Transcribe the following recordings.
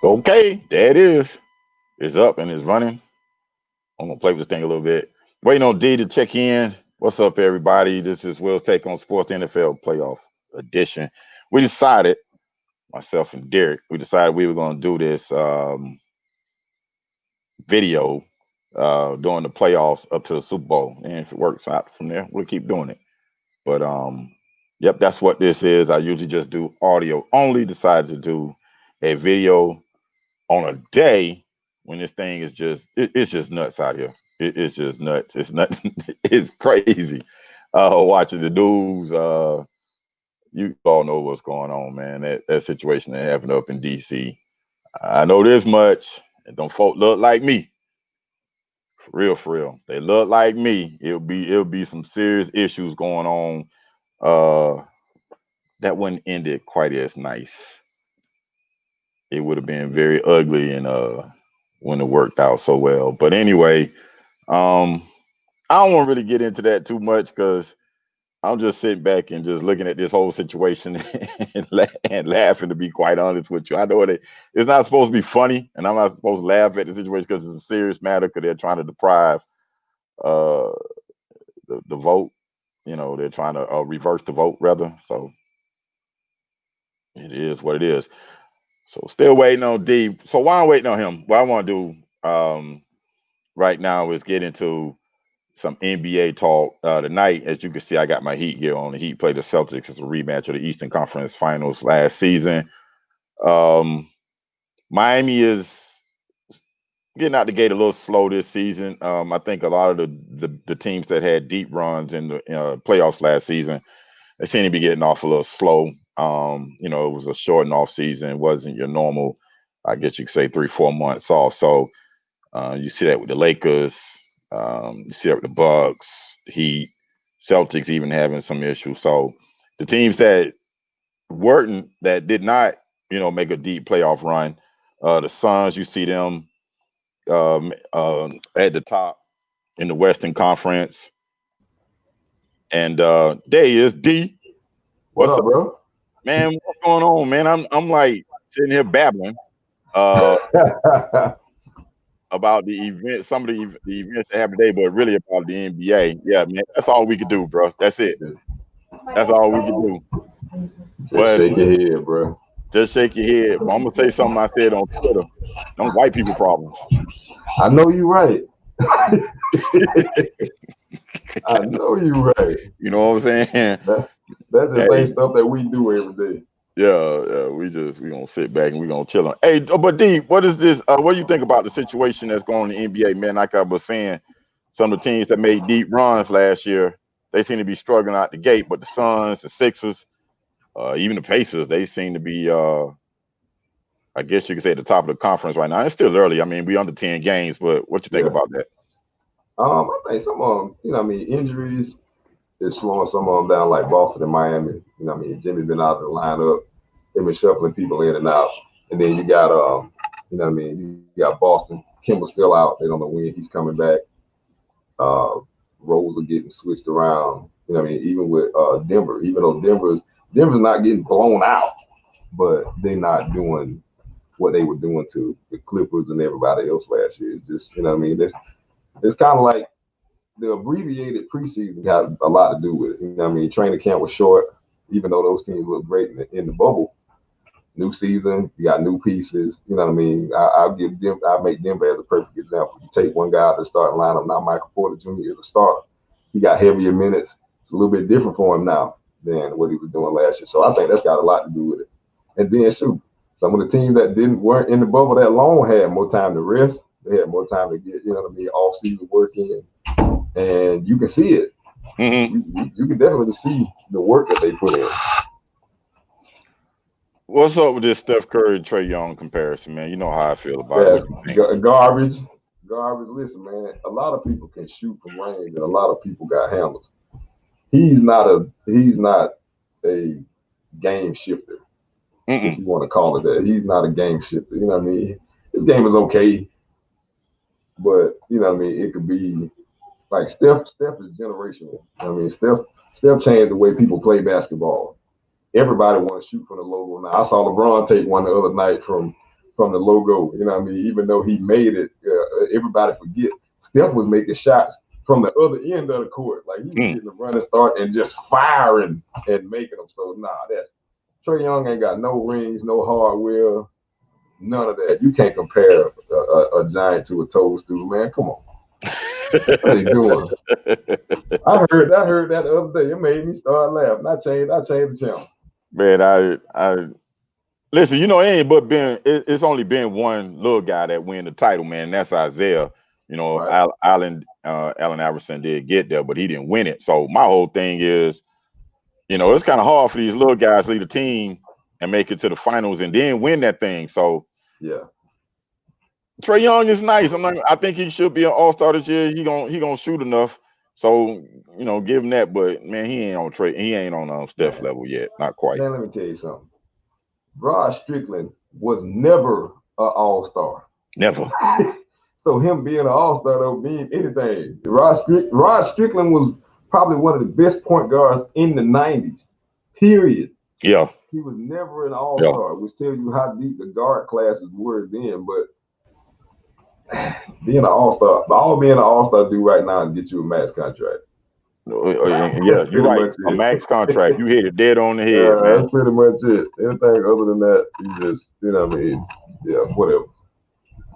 Okay, there it is. It's up and it's running. I'm gonna play with this thing a little bit. Waiting on D to check in. What's up, everybody? This is Will's Take on Sports NFL Playoff Edition. We decided, myself and Derek, we decided we were gonna do this video during the playoffs up to the Super Bowl. And if it works out from there, we'll keep doing it. But yep, that's what this is. I usually just do audio only. Decided to do a video on a day when this thing is it's just nuts out here. It's just nuts. It's not it's crazy. Watching the news, you all know what's going on, man. That situation that happened up in DC. I know this much. And don't folk look like me. For real. They look like me. It'll be some serious issues going on. That wouldn't end it quite as nice. It would have been very ugly and when it worked out so well. But anyway, um, I don't want to really get into that too much because I'm just sitting back and just looking at this whole situation and laughing. To be quite honest with you, I know it's not supposed to be funny, and I'm not supposed to laugh at the situation because it's a serious matter because they're trying to deprive uh, the vote. You know, they're trying to reverse the vote rather. So it is what it is. So still waiting on D. So while I'm waiting on him, what I want to do right now is get into some NBA talk. Tonight, as you can see, I got my Heat gear on. The Heat played the Celtics as a rematch of the Eastern Conference Finals last season. Um, Miami is getting out the gate a little slow this season. I think a lot of the teams that had deep runs in the playoffs last season, they seem to be getting off a little slow. It was a short and off season. It wasn't your normal, I guess you could say, 3-4 months off. So you see that with the Lakers. You see that with the Bucks, the Heat, Celtics even having some issues. So the teams that did not, make a deep playoff run, the Suns, you see them at the top in the Western Conference. And there he is, D. What What's up, up, bro? man? What's going on, man? I'm like sitting here babbling uh, about the event, some of the events that happened today, but really about the NBA. Yeah, man, that's all we could do, bro. That's it. That's all we could do. Just But shake your head, bro. just shake your head. But I'm gonna say something I said on Twitter. Them white people problems. I know you right. I know you right. You know what I'm saying? That that just ain't Hey, stuff that we do every day. yeah, we gonna sit back and we gonna chill on. Hey, but D, what is this? What do you think about the situation that's going on in the NBA, man? Like I was saying, some of the teams that made deep runs last year, they seem to be struggling out the gate. But the Suns, the Sixers, even the Pacers, they seem to be, I guess you could say, at the top of the conference right now. It's still early. I mean, we under 10 games, but what you think Yeah. about that? I think some of them, injuries is slowing some of them down, like Boston and Miami. Jimmy been out of the lineup. They've been shuffling people in and out. And then you got, you got Boston. Kimball's still out. They don't know when he's coming back. Uh, Roles are getting switched around. Even with Denver, even though Denver's not getting blown out, but they're not doing what they were doing to the Clippers and everybody else last year. It's just it's kind of like the abbreviated preseason got a lot to do with it. Training camp was short, even though those teams looked great in the bubble. New season, you got new pieces. You know what I mean? I'll give them. I make Denver as a perfect example. You take one guy out of the starting lineup. Now Michael Porter Jr. is a starter. He got heavier minutes. It's a little bit different for him now than what he was doing last year. So I think that's got a lot to do with it. And then shoot, some of the teams that weren't in the bubble that long had more time to rest. They had more time to get off season work in, and you can see it. Hmm. You can definitely see the work that they put in. What's up with this Steph Curry and Trey Young comparison, man? You know how I feel about it. What That's you think? garbage. Garbage. Listen, man. A lot of people can shoot from range, and a lot of people got handles. He's not a game shifter, if Mm-mm. you want to call it that. He's not a game shifter. You know what I mean? His game is okay, but it could be like Steph. Steph is generational. Steph changed the way people play basketball. Everybody want to shoot from the logo now. I saw LeBron take one the other night from from the logo. You know what I mean? Even though he made it, everybody forget Steph was making shots from the other end of the court. Like he was getting the running start and just firing and making them. So that's Trae Young ain't got no rings, no hardware, none of that. You can't compare a giant to a toadstool, man. Come on. What are you doing? I heard that the other day. It made me start laughing. I changed the channel. Man, I listen. You know, it ain't but been. It's only been one little guy that win the title, man. And that's Isaiah. You know, right. Allen Iverson did get there, but he didn't win it. So my whole thing is, you know, it's kind of hard for these little guys to lead a team and make it to the finals and then win that thing. So yeah. Trae Young is nice. I think he should be an all-star this year. He gonna shoot enough. So, you know, give him that. But man, he ain't on Steph level yet. Not quite. Man, let me tell you something. Rod Strickland was never an all-star. Never. So him being an all-star don't mean anything. Rod Strickland was probably one of the best point guards in the 90s. Period. Yeah. He was never an all-star. Yeah. Which tells you how deep the guard classes were then, but being an all-star, all being an all-star do right now is get you a max contract. Yeah, you're right. A max contract. You hit it dead on the head. Yeah, man. That's pretty much it. Anything other than that, you just, you know what I mean? Yeah, whatever.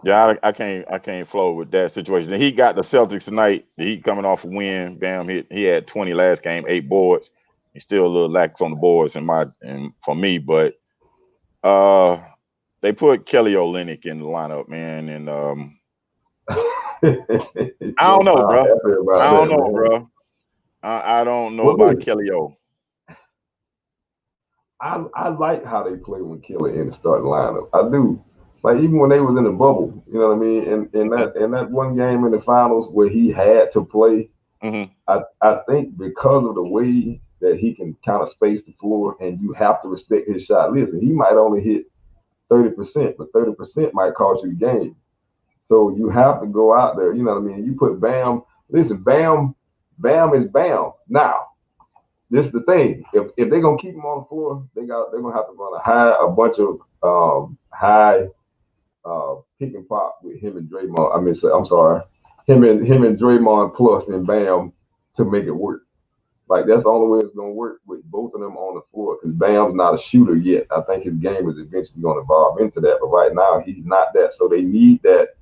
Yeah, I can't flow with that situation. The Heat got the Celtics tonight. The Heat coming off a win. Bam, he had 20 last game, 8 boards. He's still a little lax on the boards for me, but they put Kelly Olynyk in the lineup, man, and I don't know, bro. I don't know, bro. I don't know about Kelly O. I like how they play when Kelly in the starting lineup. I do. Like even when they was in the bubble, you know what I mean? And in that one game in the finals where he had to play, I think because of the way that he can kind of space the floor and you have to respect his shot. Listen, he might only hit 30%, but 30% might cost you the game. So you have to go out there, you know what I mean? You put Bam, listen, Bam is Bam. Now, this is the thing. If they're gonna keep him on the floor, they're gonna have to run a bunch of high pick and pop with him and Draymond. I'm sorry, him and Draymond plus and Bam to make it work. Like that's the only way it's gonna work with both of them on the floor because Bam's not a shooter yet. I think his game is eventually gonna evolve into that, but right now he's not that. So they need that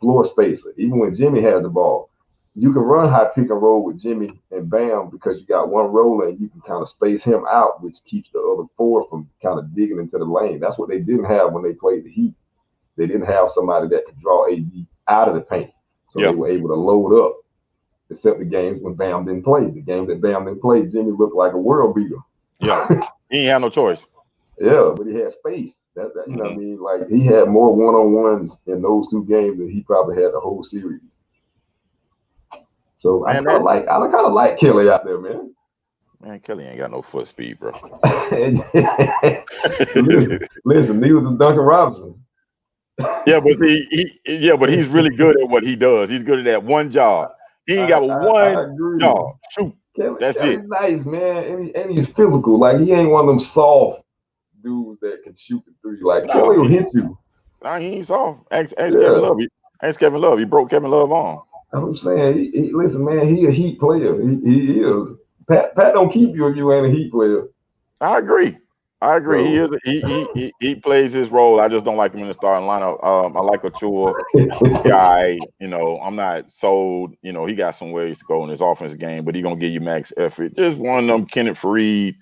floor spacer. Even when Jimmy has the ball, you can run high pick and roll with Jimmy and Bam because you got one roller and you can kind of space him out, which keeps the other 4 from kind of digging into the lane. That's what they didn't have when they played the Heat. They didn't have somebody that could draw AD out of the paint. So they were able to load up, except the games when Bam didn't play. The games that Bam didn't play, Jimmy looked like a world beater. Yeah, he ain't had no choice. Yeah, but he had space. That you know what I mean? Like he had more one-on-ones in those 2 games than he probably had the whole series. So man, I kind of like Kelly out there, man. Man, Kelly ain't got no foot speed, bro. listen, neither does Duncan Robinson. Yeah, but he's really good at what he does. He's good at that one job. He ain't got one job. Shoot. That's it. Nice, man. And he's physical. Like he ain't one of them soft dudes that can shoot the 3. Like Kelly will hit you. Nah, he ain't soft. Ask Kevin Love. Ask Kevin Love. He broke Kevin Love on. I'm saying, listen, man, he a Heat player. He is. Pat don't keep you if you ain't a Heat player. I agree. So, he plays his role. I just don't like him in the starting lineup. I like Achua guy. You know, I'm not sold. You know, he got some ways to go in his offensive game, but he gonna give you max effort. Just one of them Kenneth Faried,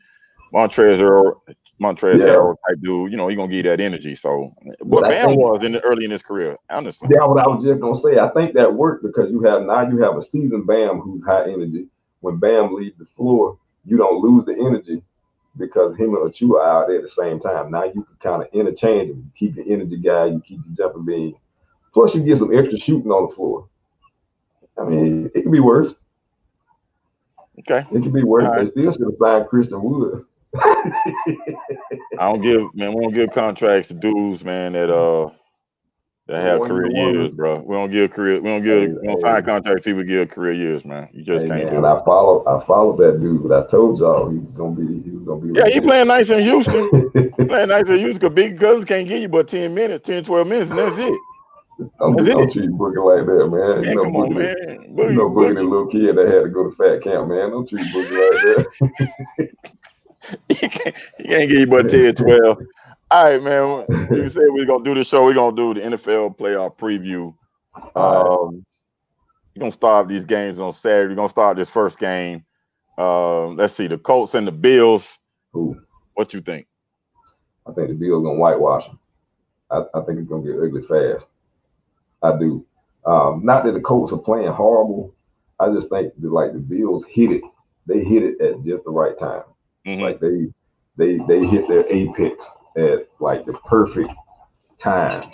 Montrezl Harrell type dude. You know, he gonna give you that energy. So, but Bam was early in his career, honestly. Yeah, what I was just gonna say. I think that worked because you have a seasoned Bam who's high energy. When Bam leaves the floor, you don't lose the energy because him and Achua are out there at the same time. Now you can kind of interchange them. You keep the energy guy, you keep the jumping bean. Plus, you get some extra shooting on the floor. I mean, it could be worse. Okay, it could be worse. Right. They still should have signed Christian Wood. We don't give contracts to dudes, man, that have career years, bro. We don't sign contracts people give career years, man. You just can't do it. And I followed that dude, but I told y'all he was gonna be Yeah, he playing nice in Houston. playing nice and used because Big Cousins can't give you but 10 minutes, 10, 12 minutes, and that's it. Don't treat Boogie like that, man. Man, come on, man. Boogie the little kid that had to go to fat camp, man. Don't treat Boogie like that. he can't give you but 10, 12. All right, man. You said we're going to do the show. We're going to do the NFL playoff preview. We're going to start these games on Saturday. We're going to start this first game. Let's see, the Colts and the Bills. Ooh. What you think? I think the Bills going to whitewash them. I think it's going to get ugly fast. I do. Not that the Colts are playing horrible. I just think that, the Bills hit it. They hit it at just the right time. Mm-hmm. Like they hit their apex at the perfect time.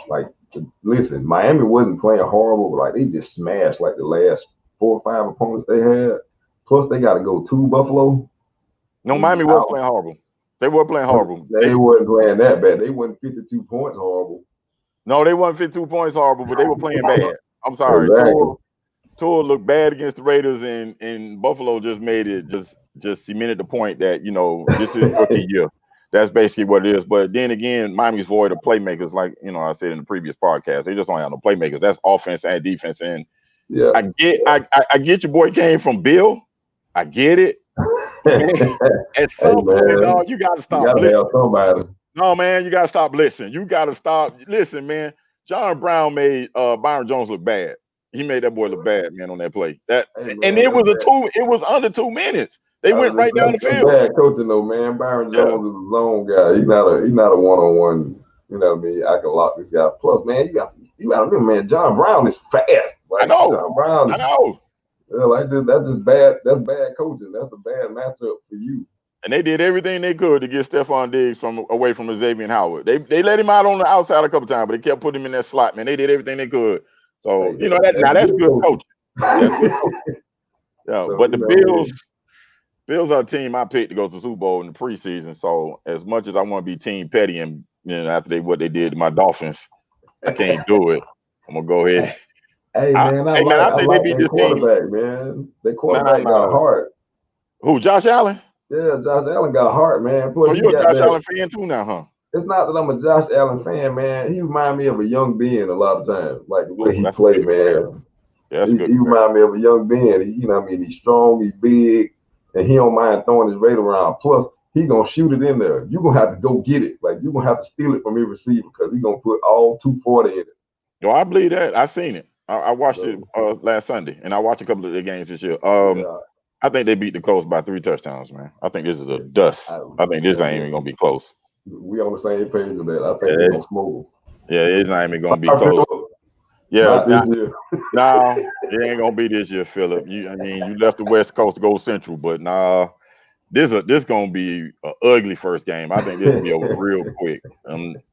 Listen, Miami wasn't playing horrible, but they just smashed the last 4 or 5 opponents they had. Plus they got to go to Buffalo. No, Miami was playing horrible. They were playing horrible. They weren't playing that bad. They wasn't 52 points horrible. No, they weren't 52 points horrible, but they were playing bad. I'm sorry. Exactly. Tua looked bad against the Raiders, and Buffalo just made it, just cemented the point that, this is rookie year. That's basically what it is. But then again, Miami's void of playmakers, like, I said in the previous podcast. They just don't have no playmakers. That's offense and defense. And yeah, I get your boy came from Bill. I get it. At some point, dog, you got to stop blitzing. Somebody. No, man, you got to stop blitzing. You got to stop. Listen, man, John Brown made Byron Jones look bad. He made that boy look bad, man, on that play. And it was under 2 minutes. They went right down the field. Bad coaching though, man. Byron Jones is a zone guy. He's not a one-on-one. You know what I mean? I can lock this guy. Plus, man, you got to remember, man. John Brown is fast. I know. John Brown is, I know. That's just bad. That's bad coaching. That's a bad matchup for you. And they did everything they could to get Stephon Diggs away from Xavier Howard. They let him out on the outside a couple times, but they kept putting him in that slot, man. They did everything they could. So, that's good coaching. That's good coaching. Yeah, so, but the Bills are a team I picked to go to the Super Bowl in the preseason. So, as much as I want to be Team Petty and after what they did to my Dolphins, I can't do it. I'm gonna go ahead. Hey man, I think they beat this quarterback, man. Their quarterback got heart. Who? Josh Allen? Yeah, Josh Allen got heart, man. Plus, you're a Josh Allen fan too now, huh? It's not that I'm a Josh Allen fan, man. He reminds me of a young Ben a lot of times, like the way he played, man. Yeah, he reminds me of a young Ben. He's strong, he's big, and he don't mind throwing his weight around. Plus, he gonna shoot it in there. You're gonna have to go get it. You're gonna have to steal it from your receiver because he's gonna put all 240 in it. No, I believe that. I seen it. I watched it last Sunday, and I watched a couple of the games this year. I think they beat the Colts by 3 touchdowns, man. I think this is a dust. I think this ain't even gonna be close. We on the same page with that. I think they're gonna smoke. Yeah, it's not even gonna be close. Yeah, no, it ain't gonna be this year, Philip. You left the West Coast to go Central, but nah, this gonna be an ugly first game. I think this will be over real quick.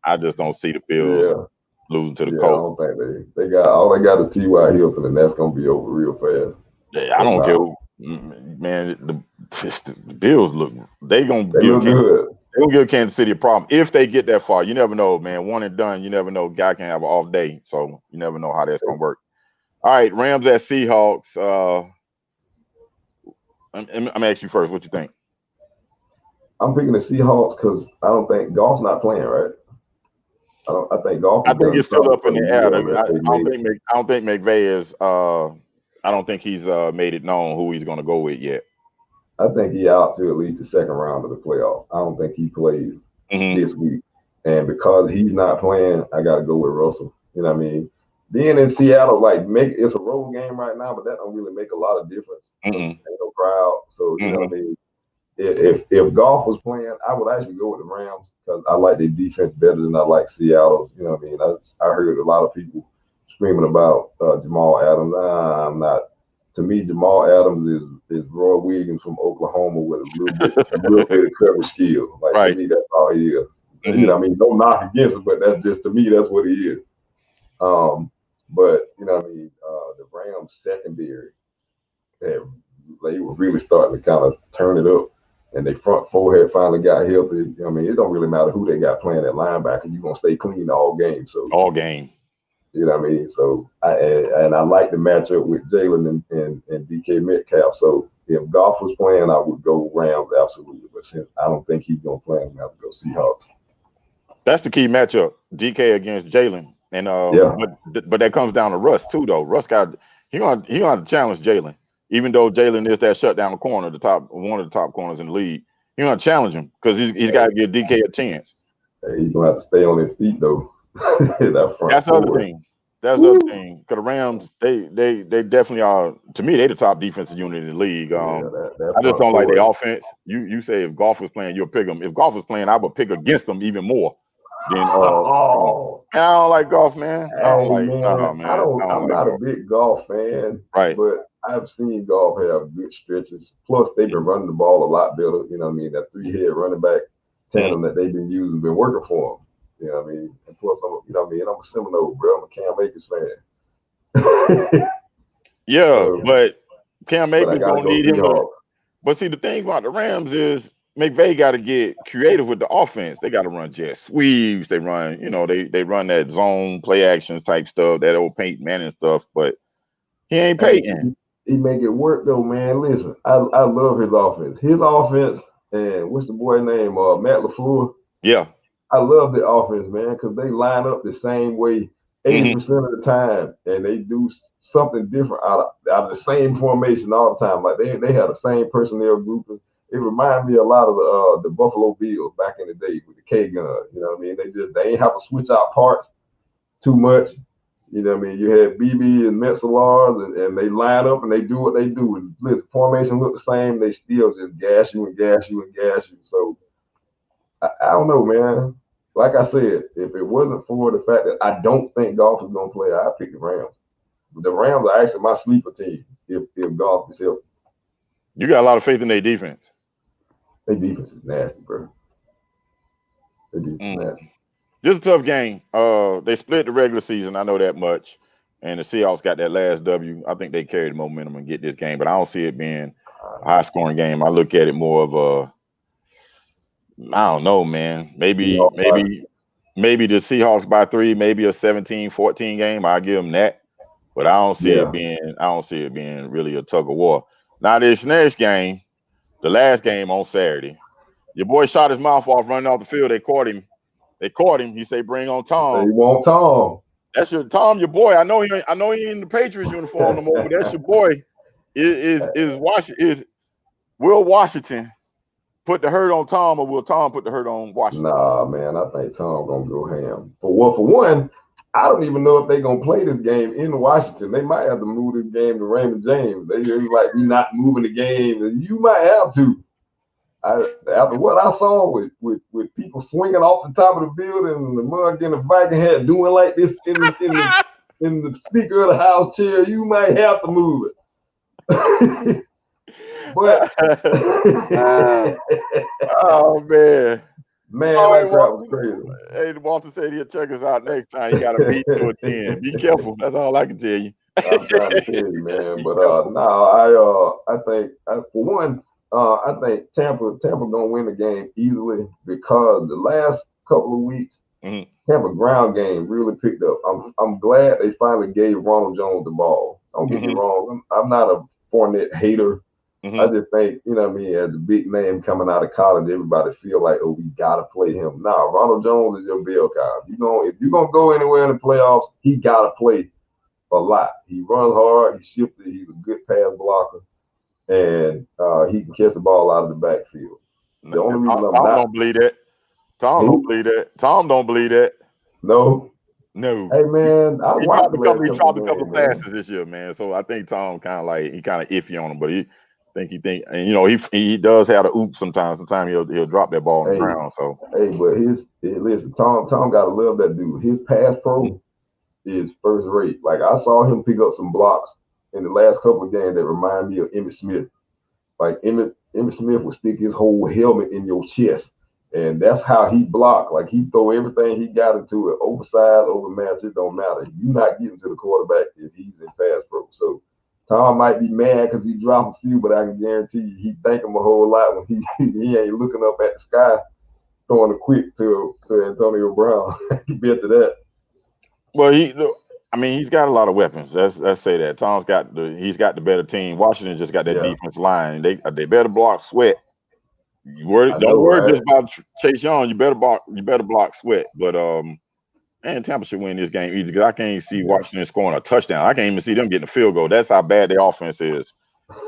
I just don't see the Bills losing to the Colts. I don't think they got all they got is T.Y. Hilton, and that's gonna be over real fast. Yeah, I don't care. Man, the Bills look good. They're gonna give Kansas City a problem if they get that far. You never know, man. One and done. You never know. Guy can have an off day, so you never know how that's gonna work. All right, Rams at Seahawks. I'm gonna ask you first. What you think? I'm picking the Seahawks because I don't think Goff's not playing, right? I think Goff. I think it's still up in the air. I don't think McVay is. I don't think he's made it known who he's gonna go with yet. I think he out to at least the second round of the playoff. I don't think he plays this week. And because he's not playing, I got to go with Russell. You know what I mean? Being in Seattle, it's a road game right now, but that don't really make a lot of difference. Ain't no crowd. So, you know what I mean? If Goff was playing, I would actually go with the Rams because I like their defense better than I like Seattle's. You know what I mean? I heard a lot of people screaming about Jamal Adams. I'm not. To me, Jamal Adams is Roy Williams from Oklahoma with a little bit of coverage skill. To me, that's all he is. You know what I mean? No knock against him, but that's just, to me, that's what he is. But, you know what I mean? The Rams secondary, they were really starting to kind of turn it up. And their front four had finally got healthy. You know what I mean? It don't really matter who they got playing at linebacker. You're going to stay clean all game. So all game. You know what I mean? So I like the matchup with Jalen and DK Metcalf. So if Goff was playing, I would go Rams absolutely. But since I don't think he's gonna play, I'm gonna have to go Seahawks. That's the key matchup. DK against Jalen, and Yeah, but that comes down to Russ too, though. Russ got he gonna have to challenge Jalen, even though Jalen is that shutdown corner, the top one of the top corners in the league. He gonna challenge him because he's got to give DK a chance. hey, he's gonna have to stay on his feet though. That front That's the other four. thing. That's the other Woo. thing. Because the Rams, they definitely are. To me, they the top defensive unit in the league. Yeah, that I just front don't like four. their offense. You say if golf was playing, you'll pick them. If golf was playing, I would pick against them even more than pick 'em. Oh, Man, I don't like golf, man. I don't hey like man, man. I don't I'm like not a golf. big golf fan, Right. but I've seen golf have good stretches. Plus, they've been running the ball a lot better. You know what I mean? That three-head running back Mhm. tandem that they've been using been working for them. You know what I mean? And plus, you know what I mean? I'm a Seminole, bro. I'm a Cam Akers fan. Yeah, So, but Cam but I Akers gotta gonna go need him to. Seahawks. But see, the thing about the Rams is McVay got to get creative with the offense. They got to run jet sweeps. They run, they run that zone play action type stuff, that old Peyton Manning stuff. But he ain't Hey, Peyton. he make it work though, man. Listen, I love his offense. His offense and what's the boy name? Matt LaFleur. Yeah. I love the offense, man, because they line up the same way Hmm. 80% of the time, and they do something different out of the same formation all the time. Like they have the same personnel grouping. It reminds me a lot of the Buffalo Bills back in the day with the K gun. You know what I mean? They ain't have to switch out parts too much. You know what I mean? You had BB and Metzelar, and they line up and they do what they do. And listen, formation look the same. They still just gas you and gas you and gas you. So I don't know, man. Like I said, if it wasn't for the fact that I don't think golf is gonna play, I'd pick the Rams. The Rams are actually my sleeper team if golf is healthy. You got a lot of faith in their defense. Their defense is nasty, bro. Their defense is Mm. nasty. This is a tough game. They split the regular season. I know that much. And the Seahawks got that last W. I think they carried the momentum and get this game, but I don't see it being a high scoring game. I look at it more of I don't know, man. Maybe the Seahawks by 3, maybe a 17-14 game. I'll give them that. But Yeah. I don't see it being really a tug of war. Now this next game, the last game on Saturday, your boy shot his mouth off running off the field. They caught him. He said, "Bring on They Tom." want Tom. That's your Tom, your boy. I know he ain't in the Patriots uniform no more, but that's your boy. Is Will Washington put the hurt on Tom, or will Tom put the hurt on Washington? Nah, man, I think Tom gonna go ham. For one, I don't even know if they gonna play this game in Washington. They might have to move this game to Raymond James. They just like we not moving the game, and you might have to. After what I saw with people swinging off the top of the building and the mug in the Viking hat doing like this in the speaker of the house chair, you might have to move it. But Oh man. man, All right, that crowd was Walter. crazy. Hey, Walter said he'll check us out next time. He got a beat to a 10. Be careful. That's all I can tell you. I'm trying to tell you, man. Be But careful. no, I think for one, I think Tampa gonna win the game easily because the last couple of weeks, Mhm. Tampa ground game really picked up. I'm glad they finally gave Ronald Jones the ball. Don't get me Mhm. wrong. I'm not a Fournette hater. I Mhm. just think, you know what I mean, as a big name coming out of college, everybody feel like, oh, we gotta play him. Nah, Ronald Jones is your bell cow. If you're gonna go anywhere in the playoffs, he gotta play a lot. He runs hard. He's shifty. He's a good pass blocker, and he can catch the ball out of the backfield. The only reason I'm Tom not don't believe that. Tom don't who believe that. Tom don't believe that. no, No. hey man, I He watched dropped the a couple. last He couple of dropped a couple games, of man. passes this year, man. So I think Tom kind of iffy on him, but and he does have the oop sometimes. Sometimes he'll drop that ball on the Hey, ground. So but listen, Tom got to love that dude. His pass pro is first rate. Like I saw him pick up some blocks in the last couple of games that remind me of Emmitt Smith. Like Emmitt Smith would stick his whole helmet in your chest. And that's how he blocked. Like he throw everything he got into it, oversized, overmatched. It don't matter. You not getting to the quarterback if he's in pass pro. So Tom might be mad because he dropped a few, but I can guarantee you he thank him a whole lot when he ain't looking up at the sky throwing a quick to Antonio Brown. You bet to that. well, he's got a lot of weapons. Let's say that he's got the better team. Washington just got that Yeah. defense line. They better block Sweat. I Don't know, worry right? just about Chase Young. You better block Sweat. But man, Tampa should win this game easy because I can't see Yeah. Washington scoring a touchdown. I can't even see them getting a field goal. That's how bad their offense is.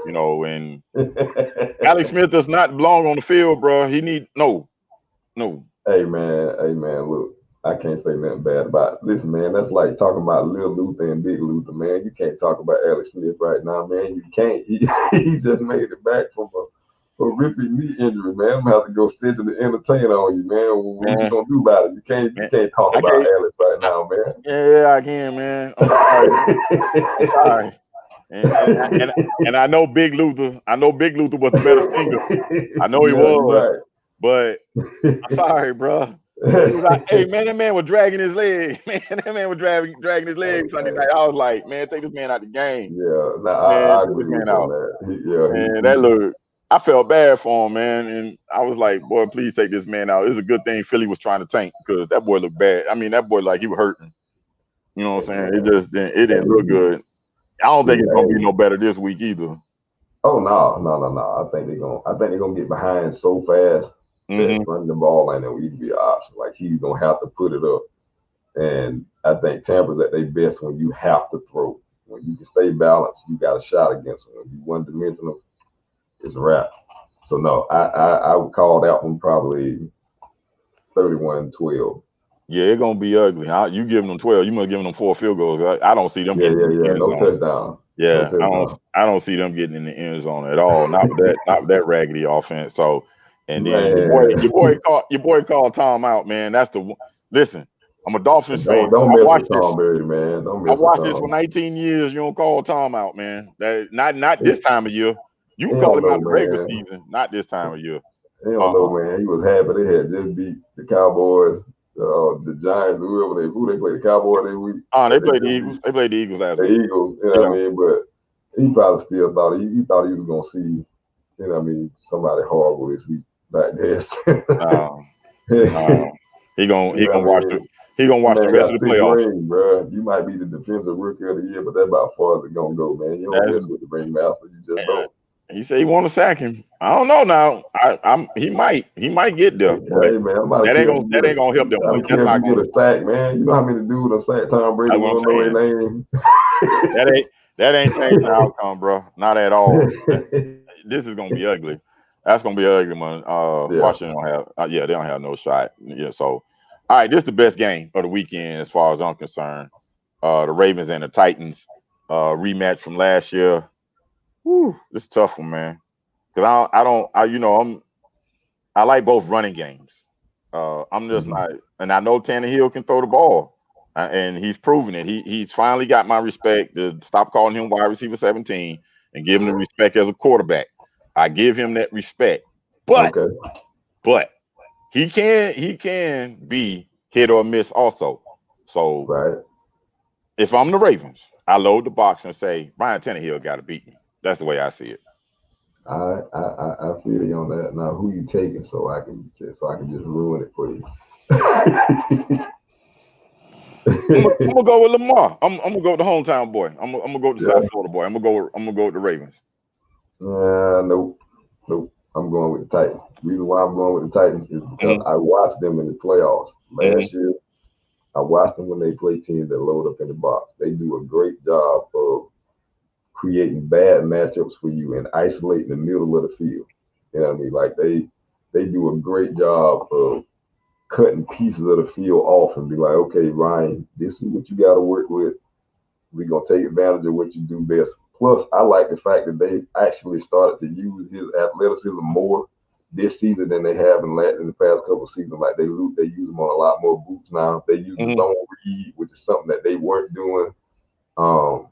And Alex Smith does not belong on the field, bro. He need no. Hey man, look, I can't say nothing bad about it. Listen, man, that's like talking about Lil Luther and Big Luther, man. You can't talk about Alex Smith right now, man. You can't. He just made it back from a horrific knee injury, man. I'm gonna have to go sit to the entertainer on you, man. What you Man, gonna do about it? You man, can't talk I about can't. Alex right now, man. Yeah, I can, man. I'm sorry. I'm sorry. And I know Big Luther. I know Big Luther was the better singer. I know he Yeah, was, you're but right. I'm sorry, bro. He was like, "Hey, man, that man was dragging his leg. Man, that man was dragging his leg Sunday night." I was like, "Man, take this man out the game. Yeah, nah, Man, I take this agree man with you on out." that. And that look, I felt bad for him, man. And I was like, "Boy, please take this man out." It's a good thing Philly was trying to tank because that boy looked bad. I mean, that boy like he was hurting. You know what I'm Hey, saying? It man. just it didn't look Hey, good. I don't think listen, it's gonna be hey. no better this week either. Oh no. I think they're gonna get behind so fast that Hmm. running the ball ain't gonna even be an option. Like he's gonna have to put it up. And I think Tampa's at their best when you have to throw. When you can stay balanced, you got a shot against them. When you one dimensional, it's a wrap. So no, I would call that one probably 31-12. Yeah, it's gonna be ugly. You giving them 12? You must giving them 4 field goals. I don't see them getting in the Yeah. end No zone. touchdown. No Yeah, touchdown. I don't see them getting in the end zone at all. Not with that raggedy offense. So, and then Man, your boy called Tom out, man. Listen. I'm a Dolphins fan. don't mess with Tom Brady, man. Don't I mess with watched this for Tom. 19 years. You don't call Tom out, man. That not this time of year. You He can call don't him out know, in the regular man. season, not this time of year. He don't know, Uh-uh. man. He was happy they had just beat the Cowboys, the Giants, who they played the Cowboys this week. They They played the just Eagles. beat They played the Eagles last the week. Eagles. You know what I Yeah. mean? But he probably still thought he thought he was gonna see, you know what I mean, somebody horrible this week back there. No, You no. He gonna know what I watch mean? The the man rest got of the 6 playoffs. rings, bro. You might be the defensive rookie of the year, but that's about as far as it's gonna go, man. You don't That's mess with the ringmaster. You just don't. He said he want to sack him. I don't know now. He might get there, but Hey man, I'm about to care if you that get ain't gonna help them I win. don't That's care if not you gonna. get a sack, man. You know how many dudes are sacked Tom Brady? That's We what I'm don't know saying. their name. That ain't changing the outcome, bro. Not at all. This is gonna be ugly. That's gonna be ugly, man. Yeah. Washington don't have. They don't have no shot. Yeah. So, all right, this is the best game of the weekend as far as I'm concerned. The Ravens and the Titans rematch from last year. Whew, this is a tough one, man. Because I don't, I like both running games. I'm just Mhm. not, and I know Tannehill can throw the ball, and he's proven it. He's finally got my respect. To stop calling him wide receiver 17 and give him the respect as a quarterback. I give him that respect, but Okay. but he can be hit or miss also. So Right. if I'm the Ravens, I load the box and say Ryan Tannehill got to beat me. That's the way I see it. I feel you on that. Now who you taking so I can just ruin it for you. I'm gonna go with Lamar. I'm gonna go with the hometown boy. I'm gonna go with the Yeah. South Florida boy. I'm gonna go with the Ravens. Nope. Nope. I'm going with the Titans. The reason why I'm going with the Titans is because Hmm. I watched them in the playoffs Hmm. last year. I watched them when they play teams that load up in the box. They do a great job of creating bad matchups for you and isolating the middle of the field. You know what I mean? Like they do a great job of cutting pieces of the field off and be like, okay, Ryan, this is what you got to work with. We're gonna take advantage of what you do best. Plus, I like the fact that they actually started to use his athleticism more this season than they have in the past couple of seasons. Like they use him on a lot more boots now. They use the Hmm. zone read, which is something that they weren't doing um,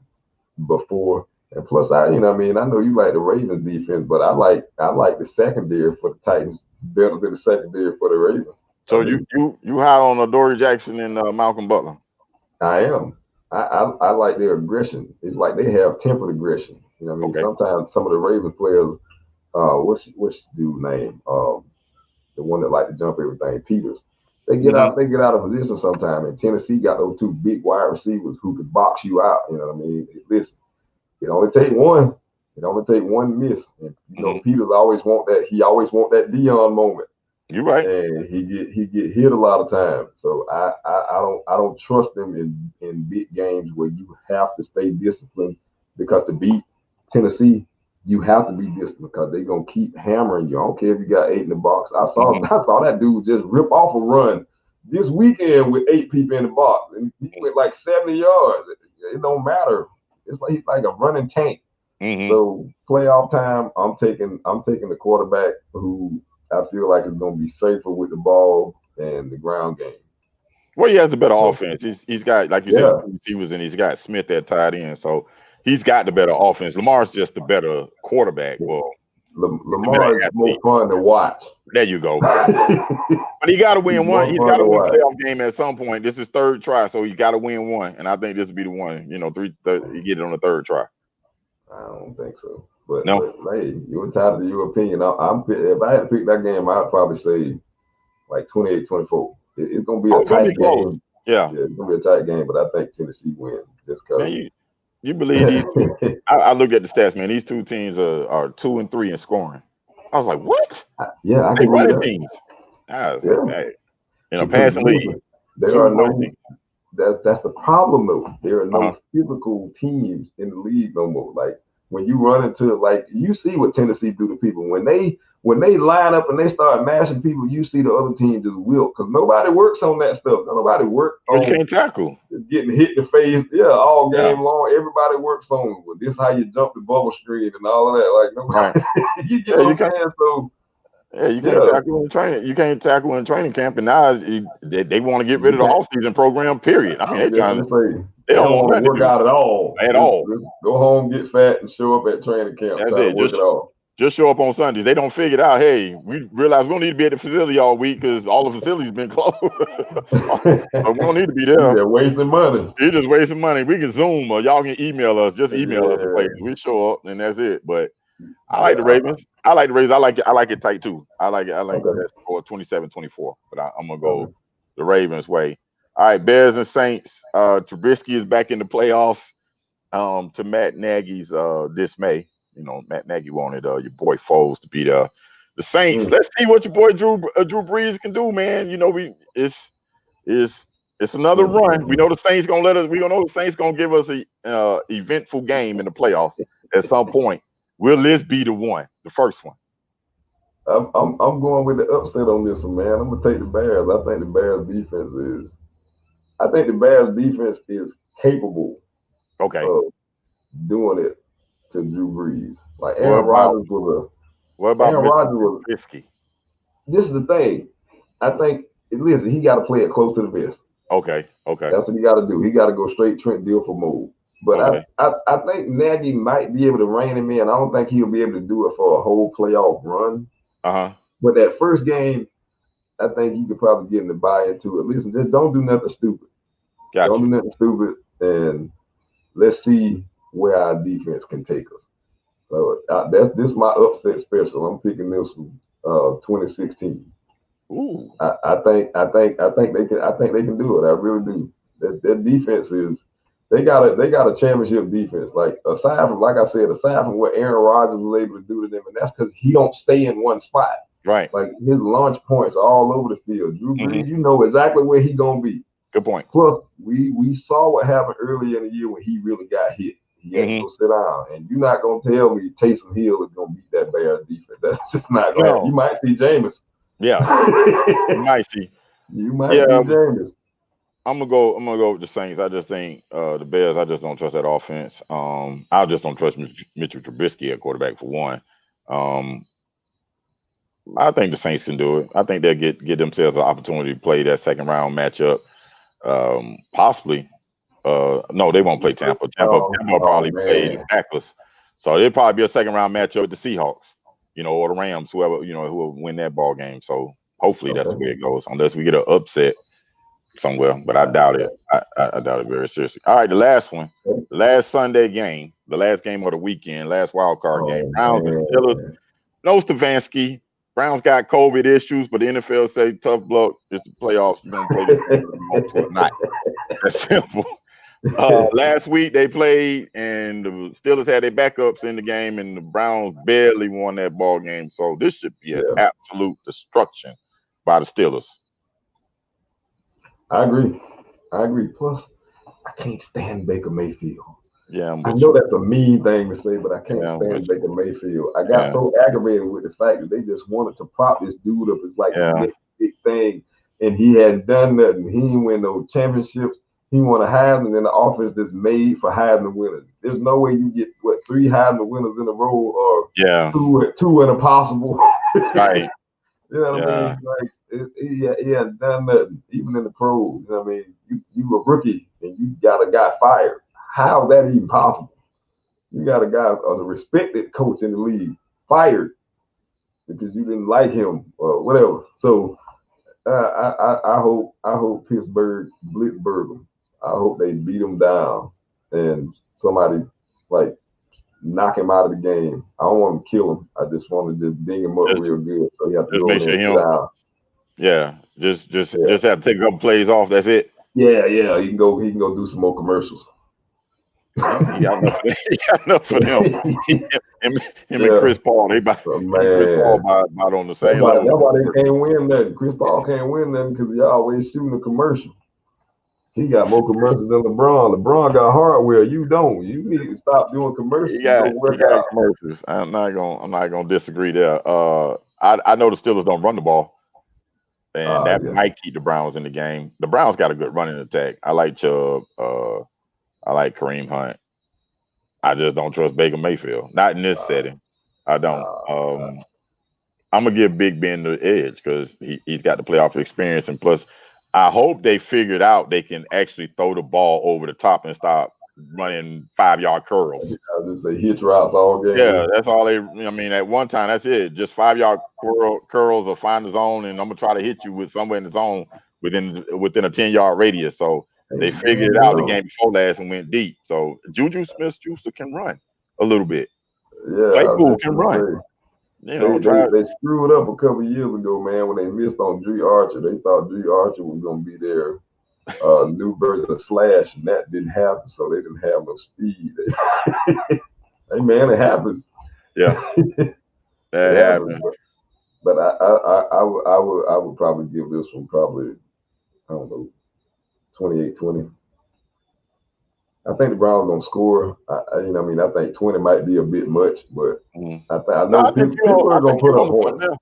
before. And plus, you know, what I mean, I know you like the Ravens defense, but I like the secondary for the Titans better than the secondary for the Ravens. I So you mean, you you high on Dory Jackson and Malcolm Butler? I am. I like their aggression. It's like they have tempered aggression. You know what I mean? Okay. Sometimes some of the Ravens players, what's dude's name? The one that like to jump everything, Peters. Hmm. They get out of position sometimes. And Tennessee got those two big wide receivers who could box you out. You know what I mean? Listen, it only take one. It only take one miss, and Peters always want that. He always want that Dion moment. You're right. And he get hit a lot of times. So I don't trust him in big games where you have to stay disciplined, because to beat Tennessee, you have to be disciplined because they're gonna keep hammering you. I don't care if you got 8 in the box. I saw that dude just rip off a run this weekend with 8 people in the box, and he went like 70 yards. It don't matter. It's like he's like a running tank. So playoff time, I'm taking the quarterback who I feel like is going to be safer with the ball and the ground game. Well, he has the better offense. He's got, like you said, receivers, and he's got Smith at tight end, so he's got the better offense. Lamar's just the better quarterback. Well, Lamar is more fun to watch. There you go. But he got to win one. He's got to win a playoff game at some point. This is third try, so you got to win one, and I think this will be the one. You get it on the third try. I don't think so. But hey, you're entitled to your opinion. If I had to pick that game, I'd probably say like 28-24. It's gonna be a tight game. Yeah, it's gonna be a tight game, but I think Tennessee wins just because. You believe these? I look at the stats, man. These two teams are 2 and 3 in scoring. I was like, what? I can running teams. Passing league. There are no. That's the problem though. There are no physical teams in the league no more. Like when you run into you see what Tennessee do to people when they line up and they start mashing people. You see the other team just wilt because nobody works on that stuff. Nobody works on. You can't tackle. Getting hit in the face. Yeah, all game long. Everybody works on. Well, this is how you jump the bubble screen and all of that. Like nobody. You get what I'm saying? So. Yeah, you can't tackle in training. You can't tackle in training camp, and now they want to get rid of the off-season program. Period. I mean, they're trying to say they don't want to work out at all. At all. Just go home, get fat, and show up at training camp. That's it. Just show up on Sundays. They don't figure it out. Hey, we realize we don't need to be at the facility all week because all the facilities been closed. But we don't need to be there. They're wasting money. You're just wasting money. We can Zoom or y'all can email us. Just email us the place. We show up and that's it. But I like the Ravens. I like it tight too. I like that score 27-24. But I'm gonna go the Ravens way. All right, Bears and Saints. Trubisky is back in the playoffs. To Matt Nagy's dismay. Matt Nagy wanted your boy Foles to be the Saints. Let's see what your boy Drew Brees can do, man. It's another run. We know the Saints gonna let us. We know the Saints gonna give us a eventful game in the playoffs at some point. Will this be the first one? I'm going with the upset on this one, man. I'm gonna take the Bears. I think the Bears defense is capable of doing it to Drew Brees. Like Aaron Rodgers was Trubisky? This is the thing. I think he got to play it close to the vest. Okay. That's what he got to do. He got to go straight Trent Dilfer mode. But I think Nagy might be able to rein him in. I don't think he'll be able to do it for a whole playoff run. But that first game, I think you could probably get him to buy into it. Listen, just don't do nothing stupid. Don't do nothing stupid, and let's see where our defense can take us. So this my upset special. I'm picking this from 2016. Ooh. I think they can do it. I really do. Their defense is. They got a championship defense. Like aside from what Aaron Rodgers was able to do to them, and that's because he don't stay in one spot. Right. Like his launch points are all over the field. Drew Brees, you know exactly where he's gonna be. Good point. Plus, we saw what happened earlier in the year when he really got hit. He had to go sit down, and you're not gonna tell me Taysom Hill is gonna beat that Bears defense. That's just not gonna happen. You might see Jameis. Yeah. You might see Jameis. I'm gonna go with the Saints. I just think the Bears. I just don't trust that offense. I just don't trust Mitchell Trubisky at quarterback for one. I think the Saints can do it. I think they'll get themselves an opportunity to play that second round matchup. Possibly. No, they won't play Tampa. Tampa will probably play the Packers. So it'll probably be a second round matchup with the Seahawks, or the Rams, whoever, who will win that ball game. So hopefully that's the way it goes, unless we get an upset somewhere, but I doubt it. I doubt it very seriously. All right, the last one, the last Sunday game, the last game of the weekend, last wild card game. Browns and Steelers. No Stefanski. Browns got COVID issues, but the NFL say tough luck. It's the playoffs. You don't play this game or not. That's simple. Last week they played, and the Steelers had their backups in the game, and the Browns barely won that ball game. So this should be an Yeah, absolute destruction by the Steelers. I agree. I agree. Plus, I can't stand Baker Mayfield. Yeah, I'm I with know you. that's a mean thing to say, but I can't Yeah, I'm with stand you. Baker Mayfield. I got Yeah, so aggravated with the fact that they just wanted to prop this dude up as like the yeah, next big thing, and he hadn't done nothing. He didn't win no championships. He won a Heisman in the offense that's made for Heisman winners. There's no way you get three Heisman winners in a row or yeah. two in a possible. Right. You know what I Yeah, mean? Like he hadn't done nothing, even in the pros. You know what I mean? You a rookie and you got a guy fired. How is that even possible? You got a guy, a respected coach in the league, fired because you didn't like him or whatever. So I hope Pittsburgh Blitzburg them. I hope they beat them down and somebody like knock him out of the game. I don't want to kill him. I just want to just ding him up just real good so he have to just go over make there sure and he sit don't. down. Yeah, just just Yeah. just have to take a couple plays off. That's it. Yeah. He can go. He can go do some more commercials. Yeah, he got enough. He got enough for them. Him, him and Yeah, Chris Paul, they about so, him and Chris Paul man. about on the That's same why. level. That's why they can't win nothing. Chris Paul can't win nothing because he always shooting a commercial. He got more commercials than LeBron. LeBron got hardware. You don't. You need to stop doing commercials He and go got he work got out. commercials. I'm not gonna disagree there. I know the Steelers don't run the ball, and that Yeah. might keep the Browns in the game. The Browns got a good running attack. I like Chubb. I like Kareem Hunt. I just don't trust Baker Mayfield. Not in this setting. I don't. Uh, I'm gonna give Big Ben the edge because he's got the playoff experience, and plus, I hope they figured out they can actually throw the ball over the top and stop running 5 yard curls. I just say hitch routes all Yeah, game. that's all they. I mean, at one time, that's it. Just 5 yard curls or find the zone, and I'm gonna try to hit you with somewhere in the zone within a 10 yard radius. So Hey they man, figured it out the game before last and went deep. So Juju Smith-Schuster can run a little bit. yeah, I was Claypool just can gonna run. say You they know, they try. they screwed up a couple years ago, man, when they missed on Dre Archer. They thought Dre Archer was gonna be their new version of Slash, and that didn't happen. So they didn't have no speed. Hey man, it happens. Yeah, that It happens. happened. But I would probably give this one probably I don't know 28-20. I think the Browns gonna score. I mean, I think 20 might be a bit much, but Mhm. I No, know people I are gonna think you're put up on something points. there.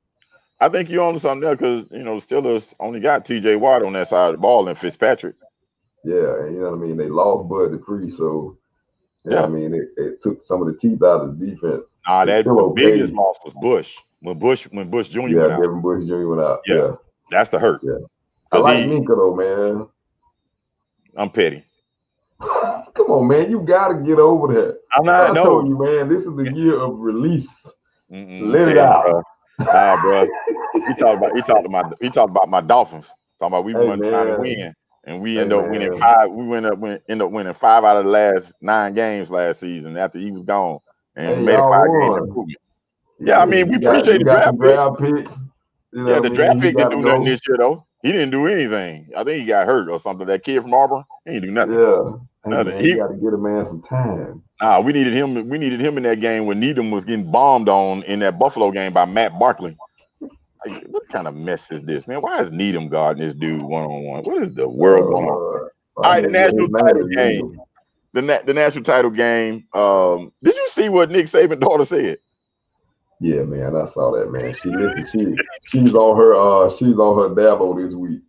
I think you're on something there because the Steelers only got T.J. Watt on that side of the ball and Fitzpatrick. Yeah, and you know what I mean. They lost Bud Dupree, so you know what Yeah. I mean. It took some of the teeth out of the defense. Nah, It's that still the okay. biggest loss was Bush when Bush Jr. Yeah, went out. Devin Bush Jr. went out. Yeah, Yeah, that's the hurt yeah. I because like Minka though, man. I'm petty. Come on, man. You got to get over that. I'm not I no. told you, man. This is the year of release. I'm Let it petty, out. bro. Nah, bro. He talked about my Dolphins. Talking about we Hey, weren't trying to man. win, and we Hey, end up winning man. five. We end up winning 5 out of the last 9 games last season after he was gone, and Hey, made a y'all 5 game won. improvement. Yeah, I mean we You got appreciate you the got some draft pick. draft picks. You know Yeah, what I the draft mean? He pick got didn't to do nothing go. this year though. He didn't do anything. I think he got hurt or something. That kid from Auburn, he didn't do nothing. Yeah. Hey, Nothing. man, you got to get a man some time. We needed him. We needed him in that game when Needham was getting bombed on in that Buffalo game by Matt Barkley. Like, what kind of mess is this, man? Why is Needham guarding this dude 1-on-1? What is the world going on? All I right, the mean, his national name title is game. Needham. The national title game. Did you see what Nick Saban's daughter said? Yeah, man, I saw that, man. She's on her Dabo this week.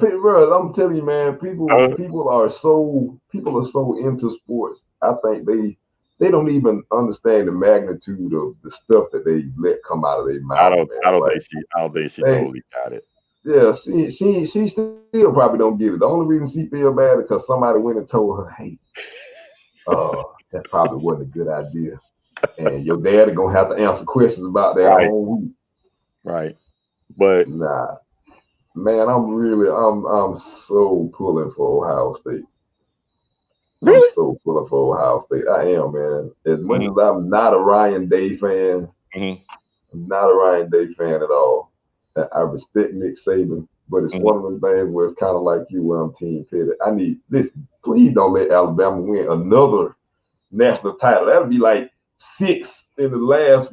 Bro, I'm telling you, man, Uh, people are so into sports. I think they don't even understand the magnitude of the stuff that they let come out of their I mouth, don't. man. I don't Like think she. I don't think she they, totally got it. yeah, she still probably don't get it. The only reason she feel bad is because somebody went and told her, hey, that probably wasn't a good idea. And your daddy gonna have to answer questions about that Right. all week. Right. But Nah. Man, I'm so pulling for Ohio State. I'm really, so pulling for Ohio State. I am, man. As much hmm as I'm not a Ryan Day fan, hmm I'm not a Ryan Day fan at all. I respect Nick Saban. But it's one of them things where it's kind of like you, where I'm team fitted. I need listen. Please don't let Alabama win another national title. That'd be like 6 in the last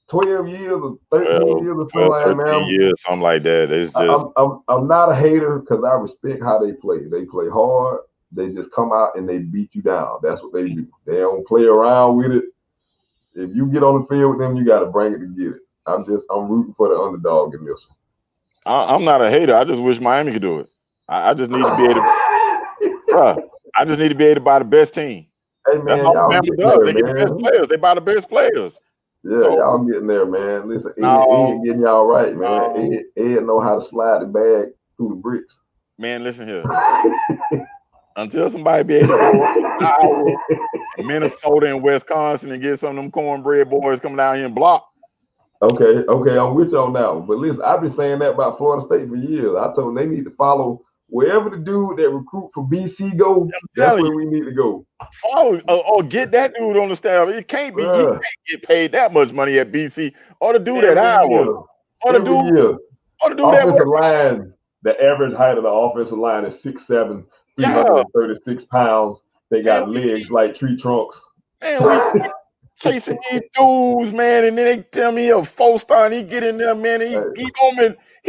12 years or 13 years or something 12, like that, 13 man. years, something like that. It's just I'm not a hater because I respect how they play. They play hard. They just come out and they beat you down. That's what they do. They don't play around with it. If you get on the field with them, you got to bring it to get it. I'm rooting for the underdog in this one. I'm not a hater. I just wish Miami could do it. I just need to be able to, bruh, I just need to be able to buy the best team. Hey man, y'all get there, they get the best players. They buy the best players. Yeah, so, y'all getting there, man. Listen, Ed getting y'all right, man. Ed know how to slide the bag through the bricks. Man, listen here. Until somebody be able to go Minnesota and Wisconsin and get some of them cornbread boys coming down here and block. Okay, I'm with you on that one. But listen, I've been saying that about Florida State for years. I told them they need to follow wherever the dude that recruit for BC go. That's where we need to go. Follow or get that dude on the staff. It can't be. He can't get paid that much money at BC or the dude at Iowa or the dude offensive line. The average height of the offensive line is 6'7", 336 pounds. They got legs like tree trunks. Man, we chasing these dudes, man, and then they tell me a 4-star and he get in there, man, and he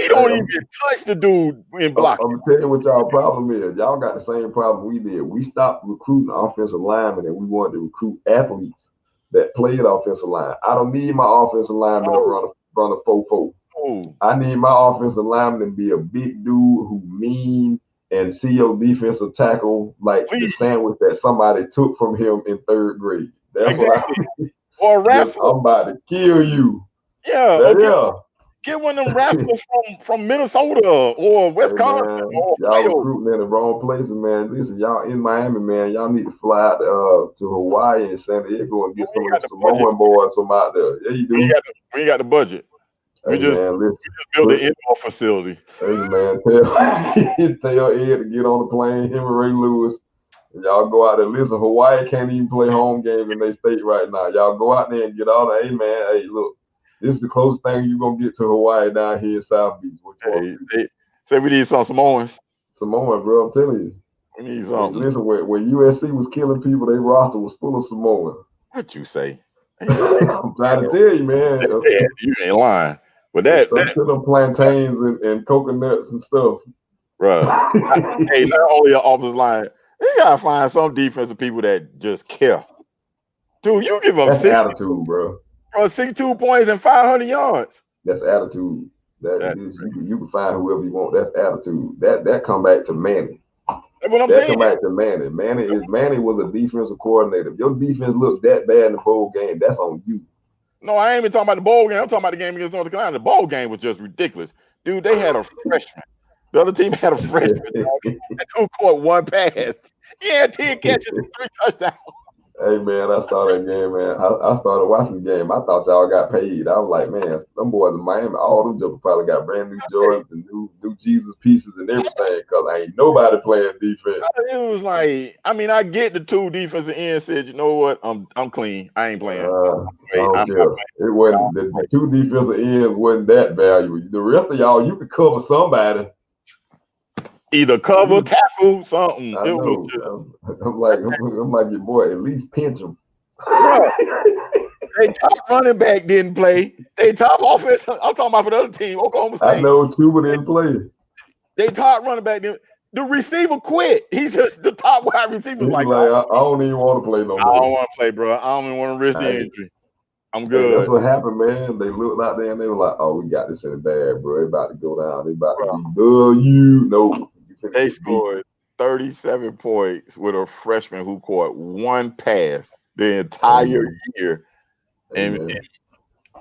don't even touch the dude in blocking. I'm gonna tell you what y'all problem is. Y'all got the same problem we did. We stopped recruiting offensive linemen and we wanted to recruit athletes that played offensive line. I don't need my offensive lineman to run a 4-4. I need my offensive lineman to be a big dude who mean and see your defensive tackle like the sandwich that somebody took from him in 3rd grade. That's what I mean. Or wrestle. I'm about to kill you. Yeah. Get one of them rascals from Minnesota or Wisconsin. Y'all recruiting in the wrong places, man. Listen, y'all in Miami, man. Y'all need to fly out to Hawaii and San Diego and get some of the Samoan boys from out there. Yeah, you do. We ain't got the budget. We just built an indoor facility. Hey man, tell Ed to get on the plane, him and Ray Lewis, and y'all go out there. Listen, Hawaii can't even play home games in their state right now. Y'all go out there and get all the, hey man, hey look, this is the closest thing you're gonna get to Hawaii down here in South Beach. Say we need some Samoans. Samoan, bro, I'm telling you. We need something. Listen, when USC was killing people, their roster was full of Samoans. What you say? I'm trying to tell you, man. You ain't lying. But that them plantains and coconuts and stuff. Bro. Hey, not only an offensive line, you gotta find some defensive people that just care. Dude, you give up 60, attitude, bro. 62 points and 500 yards. That's attitude. You can find whoever you want. That's attitude. That come back to Manny. That's what I'm saying. Come back to Manny. Manny was a defensive coordinator. If your defense looked that bad in the bowl game, that's on you. No, I ain't even talking about the bowl game. I'm talking about the game against North Carolina. The bowl game was just ridiculous. Dude, they had a freshman. The other team had a freshman. That dude caught 1 pass. He had 10 catches and 3 touchdowns. Hey, man, I saw that game, man. I started watching the game. I thought y'all got paid. I was like, man, them boys in Miami, all them jokers probably got brand new Jordans and new Jesus pieces and everything because ain't nobody playing defense. It was like, I mean, I get the 2 defensive ends said, you know what, I'm clean. I ain't playing. It wasn't the 2 defensive ends wasn't that valuable. The rest of y'all, you could cover somebody. Either cover, tackle, something. I'm like, your boy, at least pinch him. They top running back didn't play. They top offense. I'm talking about for the other team, Oklahoma State. I know Chuba didn't play. They top running back didn't. The receiver quit. He's just the top wide receiver. I don't even want to play no more. I don't want to play, bro. I don't even want to risk the injury. I'm good. That's what happened, man. They looked out there and they were like, "Oh, we got this in the bag, bro. They about to go down. They about to be They scored 37 points with a freshman who caught 1 pass the entire year, and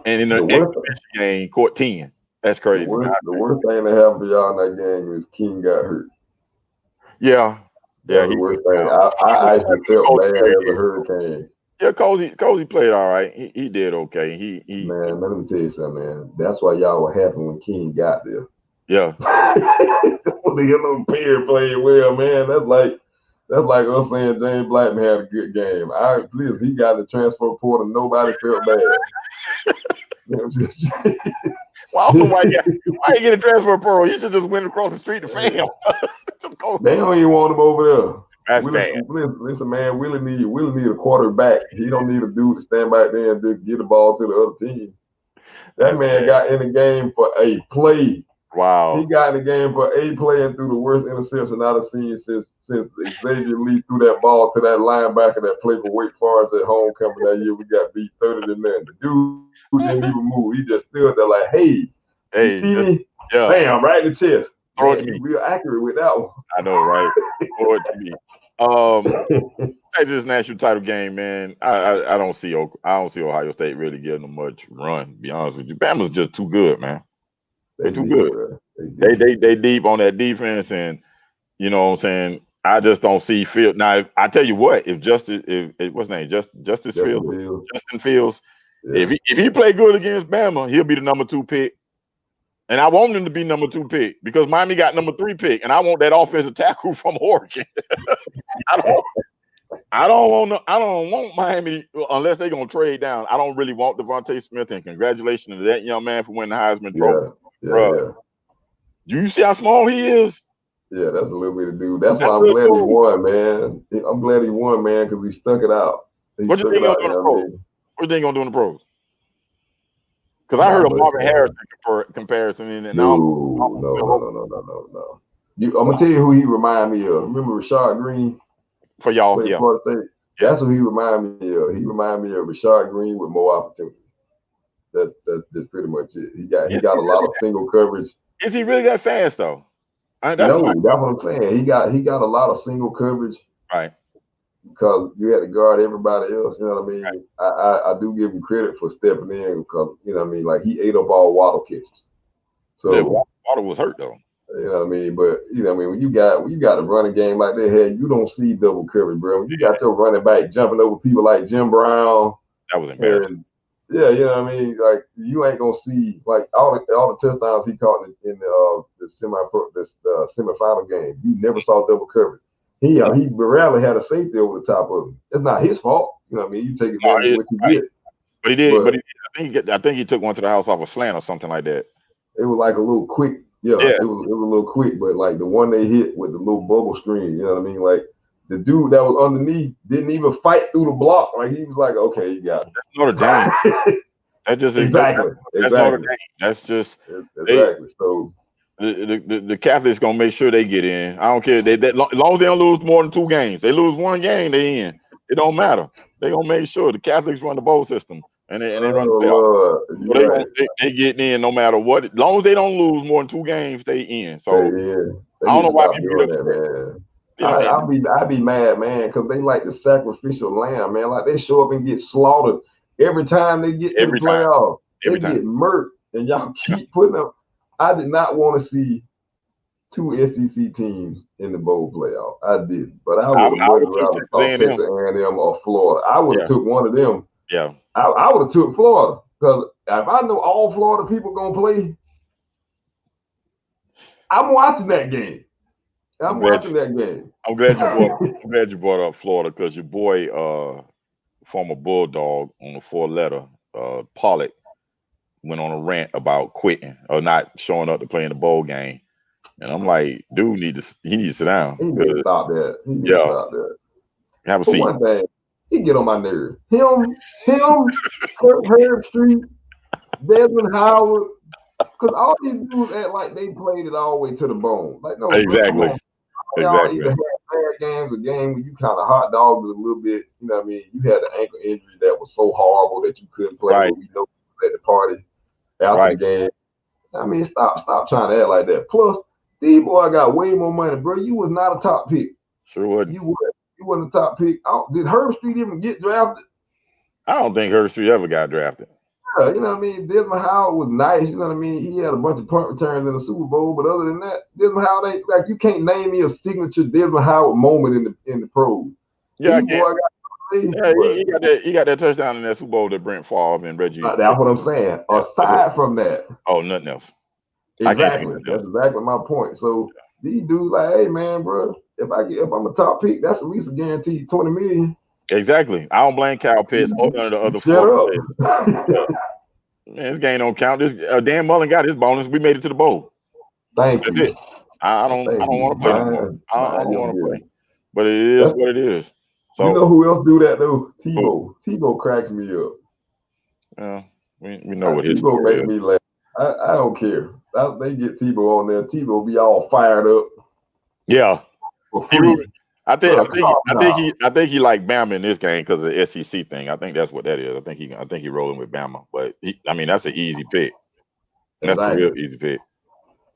in the game caught 10. That's crazy. The worst thing that happened to y'all in that game is King got hurt. Yeah. The worst thing. I actually felt bad as a Hurricane. Yeah, Cozy played all right. He did okay. Man, let me tell you something, man. That's why y'all were happy when King got there. Yeah. The little pair played well, man. That's like us saying James Blackman had a good game. He got the transfer portal. Nobody felt bad. Well, I don't know why you get a transfer portal. You should just went across the street to fam. Just go. They don't even want him over there. That's bad. Listen, man, Willie need a quarterback. He don't need a dude to stand back there and just get the ball to the other team. That man got in the game for a play. Wow. He got in the game for a play and threw the worst interception I've seen since Xavier Lee threw that ball to that linebacker that played for Wake Forest at homecoming that year. We got beat 30-0. The dude didn't even move. He just stood there like, hey, you see me? Yeah. Bam, right in the chest. Throw it to me. Real accurate with that one. I know, right? Throw it to me. That's just national title game, man. I don't see Ohio State really getting them much run. To be honest with you, Bama's just too good, man. They're too good. They deep on that defense, and you know what I'm saying. I just don't see Fields. Now, I tell you what, if Justin Fields, yeah. if he play good against Bama, he'll be the number 2 pick. And I want him to be number 2 pick because Miami got number 3 pick, and I want that offensive tackle from Oregon. I don't want Miami unless they're gonna trade down. I don't really want Devontae Smith, and congratulations to that young man for winning the Heisman Trophy. Yeah. Do you see how small he is? Yeah, that's a little bit of dude. That's why I'm glad he won, man. I'm glad he won, man, because he stuck it out. What you think he's gonna do in the pros? What do you think he's gonna do in the pros? Because I heard a Marvin Harrison comparison in it. No. I'm gonna tell you who he reminded me of. Remember Rashad Green? For y'all, yeah. That's who he reminded me of. He reminded me of Rashad Green with more opportunity. That's just pretty much it. He got a lot of single coverage. Is he really that fast though? That's what I'm saying. He got a lot of single coverage. Right. Because you had to guard everybody else, you know what I mean? Right. I do give him credit for stepping in because, you know what I mean, like he ate up all Waddle catches. So yeah, Waddle was hurt though. You know what I mean? But you know what I mean, when you got a running game like that here, you don't see double coverage, bro. When you got your running back jumping over people like Jim Brown. That was embarrassing. Yeah, you know what I mean? Like you ain't gonna see like all the touchdowns he caught in the semifinal game. You never saw double coverage. He rarely had a safety over the top of him. It's not his fault. You know what I mean? You take advantage of what you get. But he did. I think he took one to the house off a slant or something like that. It was like a little quick. Yeah. It was a little quick, but like the one they hit with the little bubble screen, you know what I mean? Like the dude that was underneath didn't even fight through the block. Like he was like, okay, you got it. That's Notre Dame. That just exactly. That's Notre Dame. That's just exactly. So the Catholics gonna make sure they get in. I don't care. As long as they don't lose more than 2 games. They lose 1 game, they in. It don't matter. They gonna make sure the Catholics run the bowl system and they run the playoff. So they get in no matter what. As long as they don't lose more than 2 games, they in. So I don't know why people do that, man. I'd be mad, man, because they like the sacrificial lamb, man. Like they show up and get slaughtered every time they get to the playoff. They get murked, and y'all keep putting them. I did not want to see 2 SEC teams in the bowl playoff. I did, but I would have rather Texas A&M or Florida. I would have took one of them. Yeah, I would have took Florida because if I know all Florida people gonna play, I'm watching that game. I'm watching that game. I'm glad you brought up Florida because your boy, former Bulldog on the 4-letter, Pollock, went on a rant about quitting or not showing up to play in the bowl game. And I'm like, dude, he needs to sit down. He needs to stop that. He needs to stop that. Have a seat. One thing, he get on my nerves. Him, Herb Street, Desmond Howard, because all these dudes act like they played it all the way to the bone. Like, no, exactly. Y'all either had bad games, a game where you kind of hot dogged it a little bit. You know what I mean? You had an ankle injury that was so horrible that you couldn't play. Right. We know at the party after the game. I mean, stop trying to act like that. Plus, these boy got way more money, bro. You was not a top pick. Sure wasn't. You wasn't a top pick. Did Herb Street even get drafted? I don't think Herb Street ever got drafted. Yeah, you know what I mean? Desmond Howard was nice. You know what I mean? He had a bunch of punt returns in the Super Bowl, but other than that, Desmond Howard ain't like you can't name me a signature Desmond Howard moment in the pros. Yeah, he got that touchdown in that Super Bowl that Brent Favre and Reggie. That's what I'm saying. Aside from that, nothing else. Exactly. That's exactly my point. So these dudes like, hey man, bro, if I'm a top pick, that's at least a guaranteed $20 million. Exactly. I don't blame Kyle Pitts or none of the other four. Man, this game don't count. This Dan Mullen got his bonus. We made it to the bowl. Thank That's you. it. I don't Thank want you. to play no more. I don't Mind your want to play. business. But it is That's, what it is. you So know who else do that though? who? Tebow. Tebow cracks me up. We know what his Tebow story make is. me laugh. I don't care. They get Tebow on there. Tebow be all fired up Yeah. for free. I think he like Bama in this game because of the SEC thing. I think that's what that is. I think he rolling with Bama. But that's an easy pick. That's a real easy pick.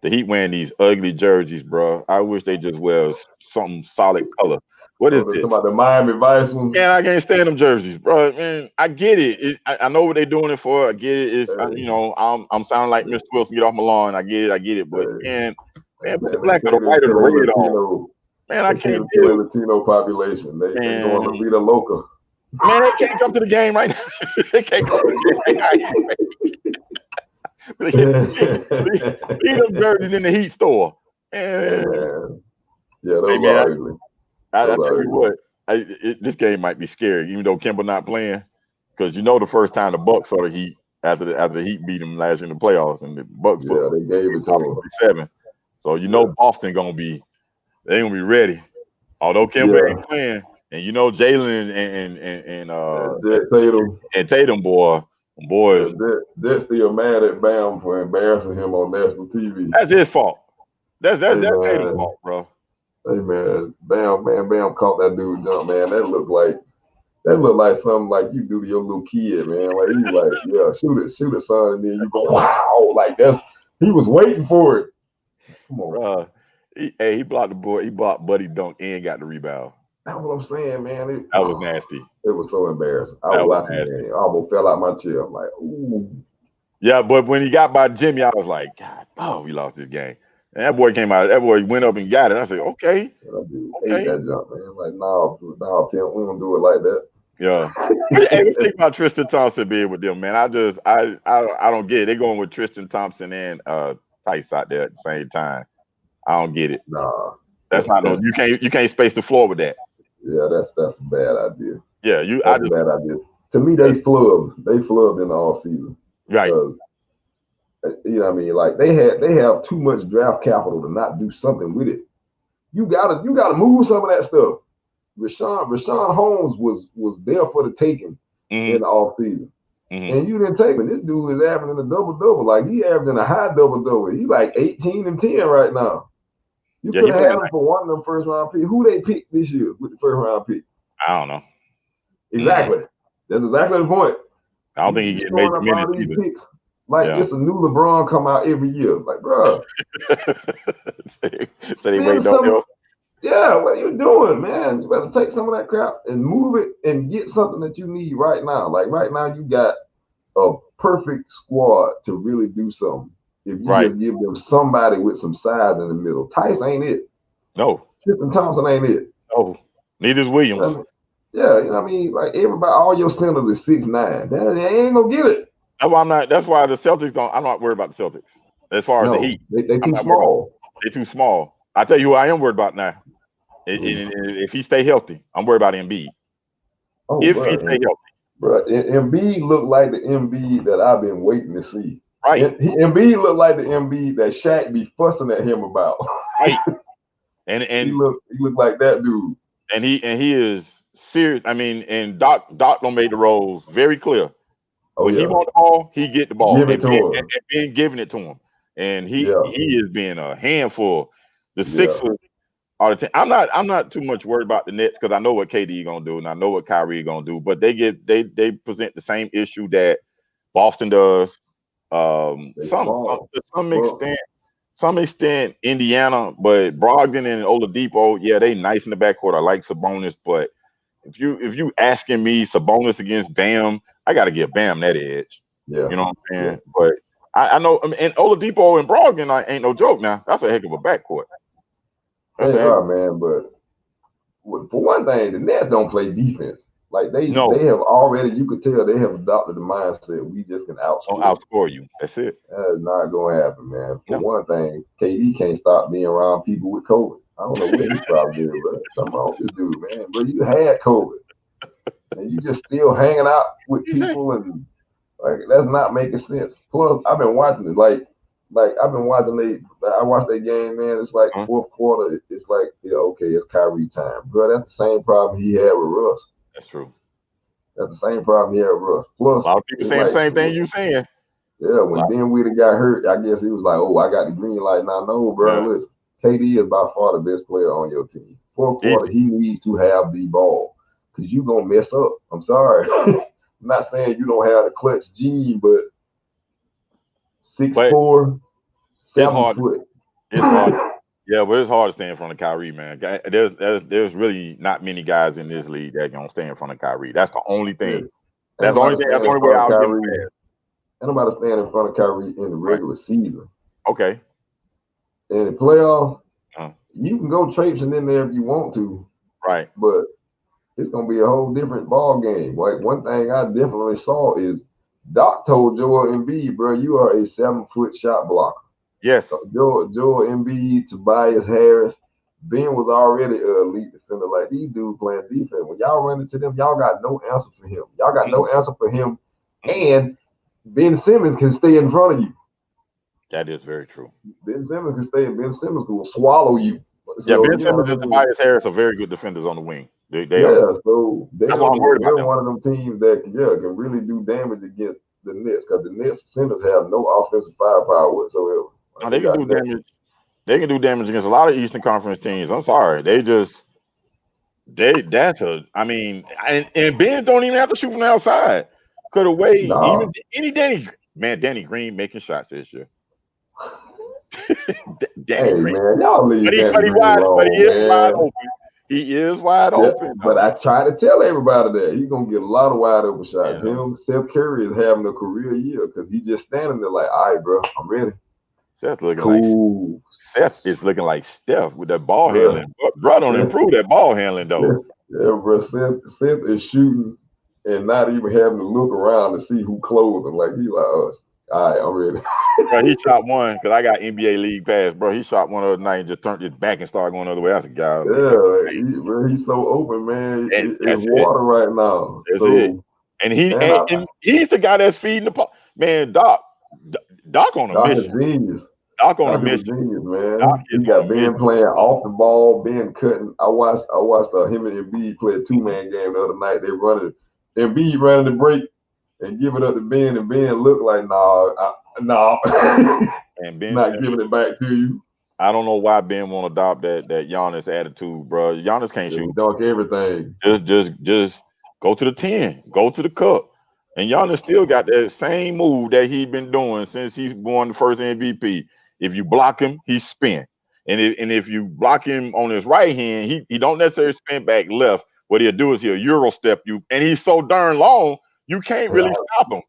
The Heat wearing these ugly jerseys, bro. I wish they just wear something solid color. What is this? Talking about the Miami Vice ones. Man, I can't stand them jerseys, bro. Man, I get it. I know what they're doing it for. I get it. I'm sounding like Mr. Wilson. Get off my lawn. I get it. But man, put the black or the white or the red on. Man, I can't do it. Latino population. They going to be the local. Man, they can't come to the game right now. They can't come to the game right now. Leave them jerseys in the Heat store. Man. Yeah, those are ugly. I tell you what, this game might be scary, even though Kemba not playing, because the first time the Bucks saw the Heat after the Heat beat them last year in the playoffs, and the Bucks they gave it to them 7. So Boston they gonna be ready. Although Kemba ain't playing, and Jalen and Tatum boys. They're still mad at Bam for embarrassing him on national TV. That's his fault. That's Tatum's fault, bro. Hey man, Bam caught that dude jump, man. That looked like something like you do to your little kid, man. Like he's like, yeah, shoot it, son, and then you go, wow, like he was waiting for it. Come on, he blocked the boy. He blocked Buddy Dunk and got the rebound. That's what I'm saying, man. That was nasty. It was so embarrassing. I was watching the game. I almost fell out my chair. I'm like, ooh. Yeah, but when he got by Jimmy, I was like, God, we lost this game. And that boy came out. That boy went up and got it. I said, okay. Ate that jump, man. Like, no, Pimp, we don't do it like that. Yeah. Hey, let's think about Tristan Thompson being with them, man. I don't get it. They're going with Tristan Thompson and Tice out there at the same time. I don't get it. Nah, that's not no. You can't space the floor with that. Yeah, that's a bad idea. Yeah, that's a bad idea. To me, they flubbed. They flubbed in the off season. Right. You know what I mean? Like they have too much draft capital to not do something with it. You gotta move some of that stuff. Rashawn Holmes was there for the taking in the off season. And you didn't take him. This dude is averaging a double-double. Like he averaging a high double-double. He's like 18 and 10 right now. You could have had him for one of them first round picks. Who they picked this year with the first round pick? I don't know. Exactly. That's exactly the point. I don't think he get major minutes either. Picks. Like it's a new LeBron come out every year. Like, bro. So they wait on you. Yeah, what you doing, man? You better take some of that crap and move it and get something that you need right now. Like right now, you got a perfect squad to really do something. If you just give them somebody with some size in the middle. Tice ain't it. No. Tristan Thompson ain't it. No. Neither is Williams. You know you know what I mean? Like everybody, all your centers is 6'9". They ain't gonna get it. That's why the Celtics don't. I'm not worried about the Celtics. As far as the Heat, they too small. They're too small. I tell you who I am worried about now. If he stay healthy, I'm worried about Embiid. He stay healthy. Bro, Embiid looked like the Embiid that I've been waiting to see. Right. Embiid looked like the Embiid that Shaq be fussing at him about. Right. And he looked like that dude. And he is serious. I mean, and Doc don't make the roles very clear. When he want the ball, he get the ball. Give it to him. And being giving it to him. And he is being a handful. The Sixers are the team. I'm not too much worried about the Nets because I know what KD gonna do and I know what Kyrie gonna do. But they present the same issue that Boston does. To some extent, Indiana, but Brogdon and Oladipo, they nice in the backcourt. I like Sabonis, but if you asking me Sabonis against Bam, I got to give Bam that edge. Yeah, you know what I'm saying. Yeah. But I know, and Oladipo and Brogdon ain't no joke. Now that's a heck of a backcourt. They are, man. But for one thing, the Nets don't play defense. Like they have already, you could tell they have adopted the mindset we just can outscore you. That's it. That is not gonna happen, man. For one thing, KD can't stop being around people with COVID. I don't know what his problem is, but something wrong with this dude, man. But you had COVID, and you just still hanging out with people and Like that's not making sense. Plus, I've been watching it. Like I've been watching I watched that game, man. It's like Huh? fourth quarter. It's like, yeah, okay, it's Kyrie time, bro. That's the same problem he had with Russ. That's true. That's the same problem he had with Russ. Plus, A lot of people it's saying the like, same thing you saying. yeah, A when lot. Dinwiddie got hurt, I guess he was like, oh, I got the green light now. No, bro, Yeah. listen, KD is by far the best player on your team. Fourth Easy. quarter, he needs to have the ball because you gonna mess up. I'm sorry. I'm not saying you don't have the clutch gene, but But 6'4", it's 7 hard. foot. It's hard. Yeah, but it's hard to stand in front of Kyrie, man. There's really not many guys in this league that can stand in front of Kyrie. That's the only Yeah. thing. Ain't That's the only nobody thing. That's stand the in only way front of I'll give him Kyrie. past. Ain't nobody stand in front of Kyrie in the Right. regular season. Okay. In the playoffs, Uh, you can go traipsing in there if you want to, right. but it's gonna be a whole different ball game. Like one thing I definitely saw is Doc told Joel Embiid, bro, you are a 7 foot shot blocker. Yes. Joel Embiid, Tobias Harris, Ben was already an elite defender. Like these dudes playing defense. When y'all run into them, y'all got no answer for him. Y'all got no answer for him. And Ben Simmons can stay in front of you. That is very true. Ben Simmons can stay. Ben Simmons will swallow you. Yeah, So, Ben Simmons and Tobias Harris are very good defenders on the wing. They are. yeah, so That's what I'm worried they're about them. one of them teams that can really do damage against the Nets because the Nets centers have no offensive firepower whatsoever. No, they can do damage. They can do damage against a lot of Eastern Conference teams. I'm sorry, I mean, and Ben don't even have to shoot from the outside. Could have way even Danny Green making shots this year. Danny Green. Man, y'all leave Danny Green alone, but he is wide open. He is wide open. But I try to tell everybody that he's gonna get a lot of wide open shots. Yeah. Seth Curry is having a career year because he's just standing there like, all right, bro, I'm ready. Seth is looking like Steph with that ball handling. Bro, don't improve that ball handling though. Yeah, bro. Seth is shooting and not even having to look around to see who closing. Like he's like, oh, all right, I'm ready. Bro, he shot one because I got NBA League Pass. Bro, he shot one the other night and just turned his back and started going the other way. That's a guy. Yeah, he's so open, man. It's water right now. That's it. And he's the guy that's feeding the man. Doc on a mission. Genius. Doc on a mission. Genius, man. He got Ben playing off the ball, Ben cutting. I watched him and Embiid play a 2-man game the other night. They running Embiid running the break and give it up to Ben, and Ben looked like nah. And Ben not giving it back to you. I don't know why Ben won't adopt that Giannis attitude, bro. Giannis can't shoot. Dunk everything. Just go to the 10, go to the cup. And Giannis still got that same move that he's been doing since he won the first MVP. If you block him, he spin. And if you block him on his right hand, he don't necessarily spin back left. What he'll do is he'll Euro step you. And he's so darn long, you can't really stop him.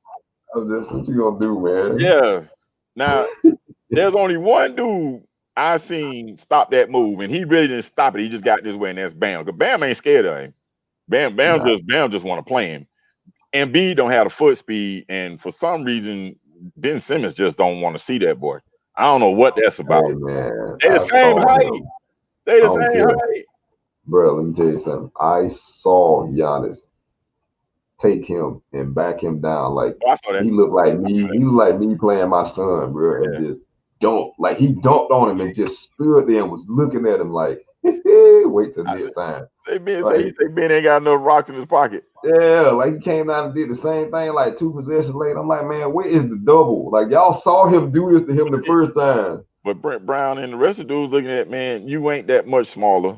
That's what you gonna do, man. Yeah. Now, there's only one dude I seen stop that move, and he really didn't stop it. He just got this way, and that's Bam. Because Bam ain't scared of him. Bam just want to play him. And B don't have the foot speed, and for some reason, Ben Simmons just don't want to see that boy. I don't know what that's about. Hey, man, they the same height. They the same height. Bro, let me tell you something. I saw Giannis take him and back him down. Like he looked like me. He looked like me playing my son, bro, and just dunked. Like he dunked on him and just stood there and was looking at him like, wait till next time. Ben ain't got enough rocks in his pocket. Yeah, like he came down and did the same thing like 2 possessions later. I'm like, man, where is the double? Like y'all saw him do this to him the first time. But Brent Brown and the rest of the dudes looking at, man, you ain't that much smaller.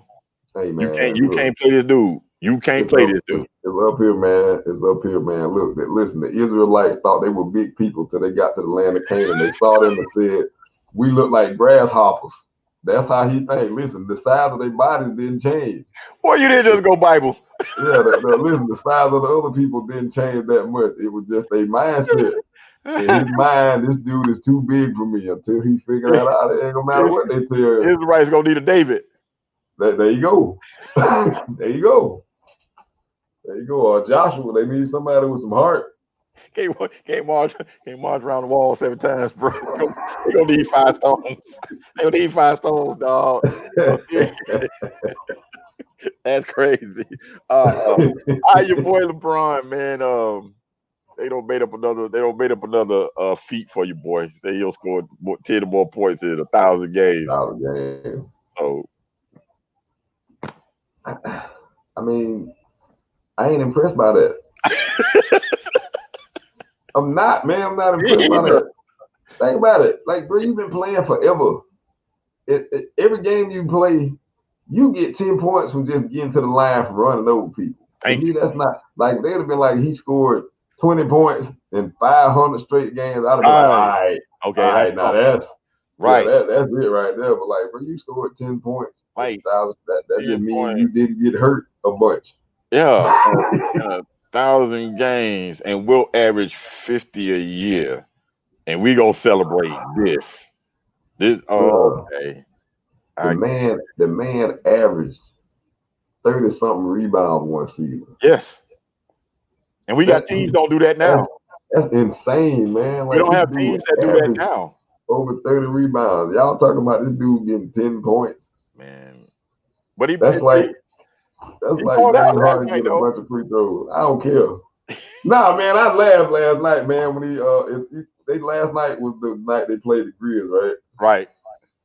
Hey man, you can't play this dude. You can't play this dude. It's up here, man. It's up here, man. Look, listen, the Israelites thought they were big people till they got to the land of Canaan. They saw them and said, we look like grasshoppers. That's how he thinks. Listen, the size of their bodies didn't change. Well, you didn't just go Bible. Yeah, listen, the size of the other people didn't change that much. It was just their mindset. In his mind, this dude is too big for me. Until he figured that out, it ain't gonna matter what they tell him. Israelites gonna need a David. There you go. There you go. There you go. Or Joshua, they need somebody with some heart. Can't march around the wall 7 times, bro. They gonna need 5 stones. They gonna need 5 stones, dog. That's crazy. Your boy LeBron, man. They don't made up another. They don't made up another feat for you, boy. Say he'll score 10 or more points in 1,000 games. Out of game. So I mean, I ain't impressed by that. I'm not, man. I'm not impressed by that. Think about it. Like, bro, you've been playing forever. Every game you play, you get 10 points from just getting to the line from running over people. To me, that's not like they'd have been like he scored 20 points in 500 straight games. I'd have been like, all right, okay, all right, now that's right. Yeah, that's it right there. But like, bro, you scored 10 points. Like that just means points. you didn't get hurt a bunch. Yeah, 1,000 games, and we'll average 50 a year, and we gonna celebrate this. Okay. The man averaged 30 something rebounds one season. Yes. And we got teams don't do that now. That's insane, man. Like, we don't have teams that do that now. Over 30 rebounds. Y'all talking about this dude getting 10 points. Man. But that's like James Harden getting a bunch of free throws. I don't care. Nah, man, I laughed last night, man, when last night was the night they played the Grizz, right? Right.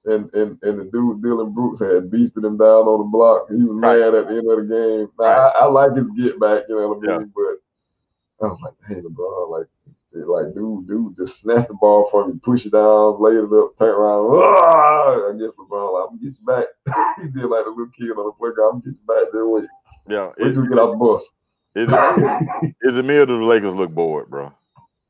And the dude Dylan Brooks had beasted him down on the block. He was mad at the end of the game. Now, I like his get back, you know what I mean? But I was like, hey, LeBron, like dude just snatched the ball from you, push it down, laid it up, turn around. I guess LeBron, like, I'm gonna get you back. He did like a little kid on the playground. I'm gonna get you back there with you. Yeah. Wait till we get off the bus. Is it me or do the Lakers look bored, bro?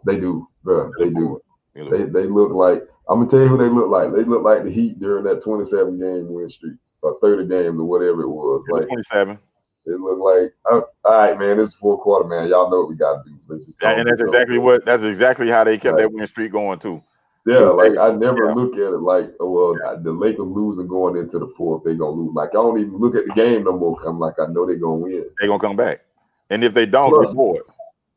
They do, bro. They do. They look like, I'm gonna tell you who they look like. They look like the Heat during that 27 game win streak, or 30 games or whatever it was. Like 27. It looked like, all right, man, this is fourth quarter, man. Y'all know what we got to do. And that's exactly how they kept that win streak going too. Yeah, like I never look at it like, the Lakers losing going into the fourth, they gonna lose. Like I don't even look at the game no more. I'm like, I know they're gonna win. They're gonna come back, and if they don't, we're bored.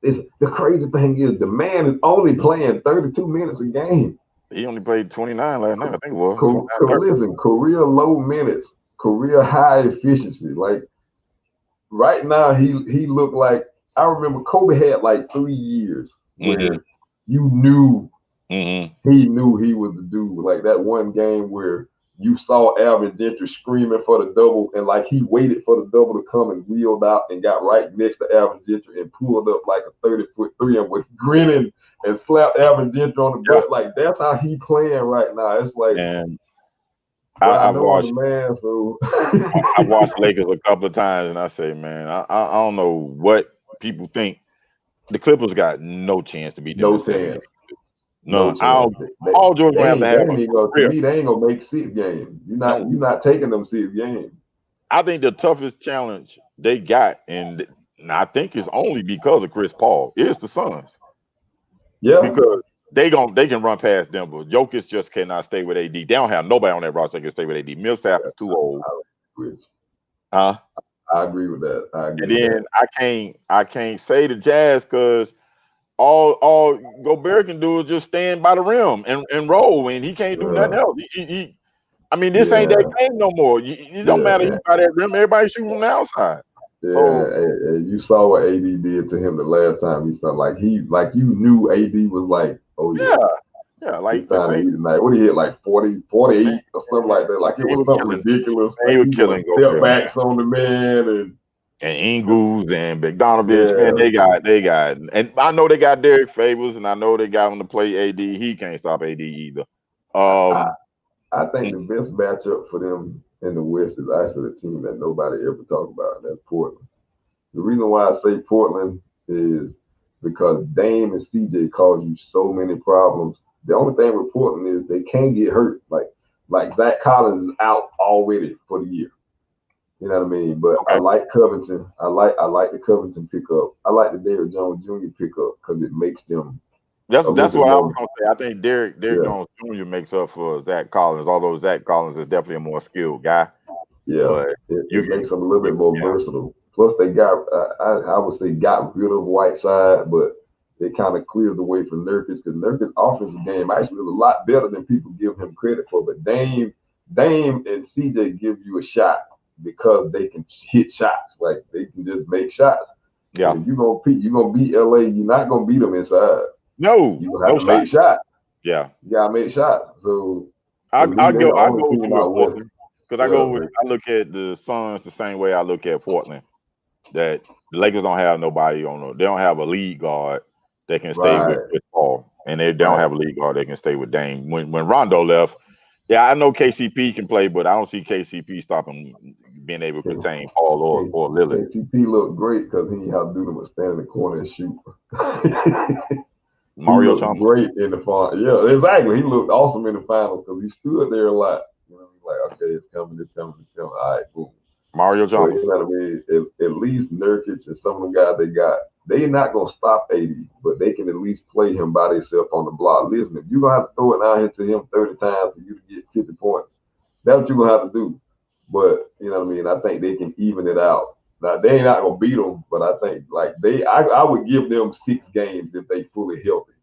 The crazy thing is the man is only playing 32 minutes a game. He only played 29 last night, I think it was. Listen, career low minutes, career high efficiency. Like right now, he looked like, I remember Kobe had like 3 years where you knew he knew he was the dude. Like that one game where you saw Alvin Gentry screaming for the double, and like he waited for the double to come and wheeled out and got right next to Alvin Gentry and pulled up like a 30-foot three and was grinning and slapped Alvin Gentry on the butt. Like that's how he playing right now. It's like, I watched, man. So I watched Lakers a couple of times, and I say, man, I don't know what people think. The Clippers got no chance to beat them. No chance. No, all George gonna have to have. To me, they ain't gonna make 6 games. You're not taking them 6 games. I think the toughest challenge they got, and I think it's only because of Chris Paul, is the Suns. Yeah, because they can run past Denver. Jokic just cannot stay with AD. They don't have nobody on that roster that can stay with AD. Millsap is too old. I agree with that. And then I can't say the Jazz because all Gobert can do is just stand by the rim and roll, and he can't do nothing else. I mean, this ain't that game no more. You don't matter who by that rim. Everybody shooting from the outside. Yeah, so, you saw what AD did to him the last time he saw. Like you knew AD was like, oh yeah, like tonight. What he hit, like 40, 48 or something like that. Like it was something ridiculous. He was killing step backs on the man and Ingles and Bogdanovich, man, they got, and I know they got Derek Favors, and I know they got him to play AD. He can't stop AD either. I think the best matchup for them in the West is actually the team that nobody ever talks about, and that's Portland. The reason why I say Portland is because Dame and CJ cause you so many problems. The only thing with Portland is they can't get hurt. Like Zach Collins is out already for the year. You know what I mean? But I like Covington. I like the Covington pickup. I like the Derrick Jones Jr. pickup because it makes them. That's what I was gonna say. I think Derrick Jones Jr. makes up for Zach Collins, although Zach Collins is definitely a more skilled guy. Yeah, it makes them a little bit more versatile. Plus, they got I would say got rid of Whiteside, but it kind of clears the way for Nurkic because Nurkic's offensive game actually is a lot better than people give him credit for. But Dame and CJ give you a shot because they can hit shots, like they can just make shots. Yeah. And if you're gonna beat LA, you're not gonna beat them inside. No, You're gonna no have to shot. make shots. Yeah. You gotta make shots. So I to me, they're the I only go with team you with out west. Portland because Yeah, I look at the Suns the same way I look at Portland. That the Lakers don't have nobody they don't have a lead guard that can stay with right, Chris Paul, and they don't right. have a lead guard that can stay with Dame. When Rondo left, yeah, I know KCP can play, but I don't see KCP stopping being able to K, contain Paul K, or Lillard. KCP looked great because he didn't have to do them but stand in the corner and shoot. He Mario looked Chalmers. great in the final. Yeah, exactly. He looked awesome in the finals because he stood there a lot. You know, he's like, okay, it's coming, it's coming, it's coming. All right, boom. Mario So Chalmers. you know what I mean. At least Nurkic and some of the guys they got, they're not gonna stop 80, but they can at least play him by themselves on the block. Listen, if you're gonna have to throw it out here to him 30 times for you to get 50 points, that's what you're gonna have to do. But you know what I mean. I think they can even it out. Now they ain't not gonna beat them, but I think like I would give them 6 games if they fully healthy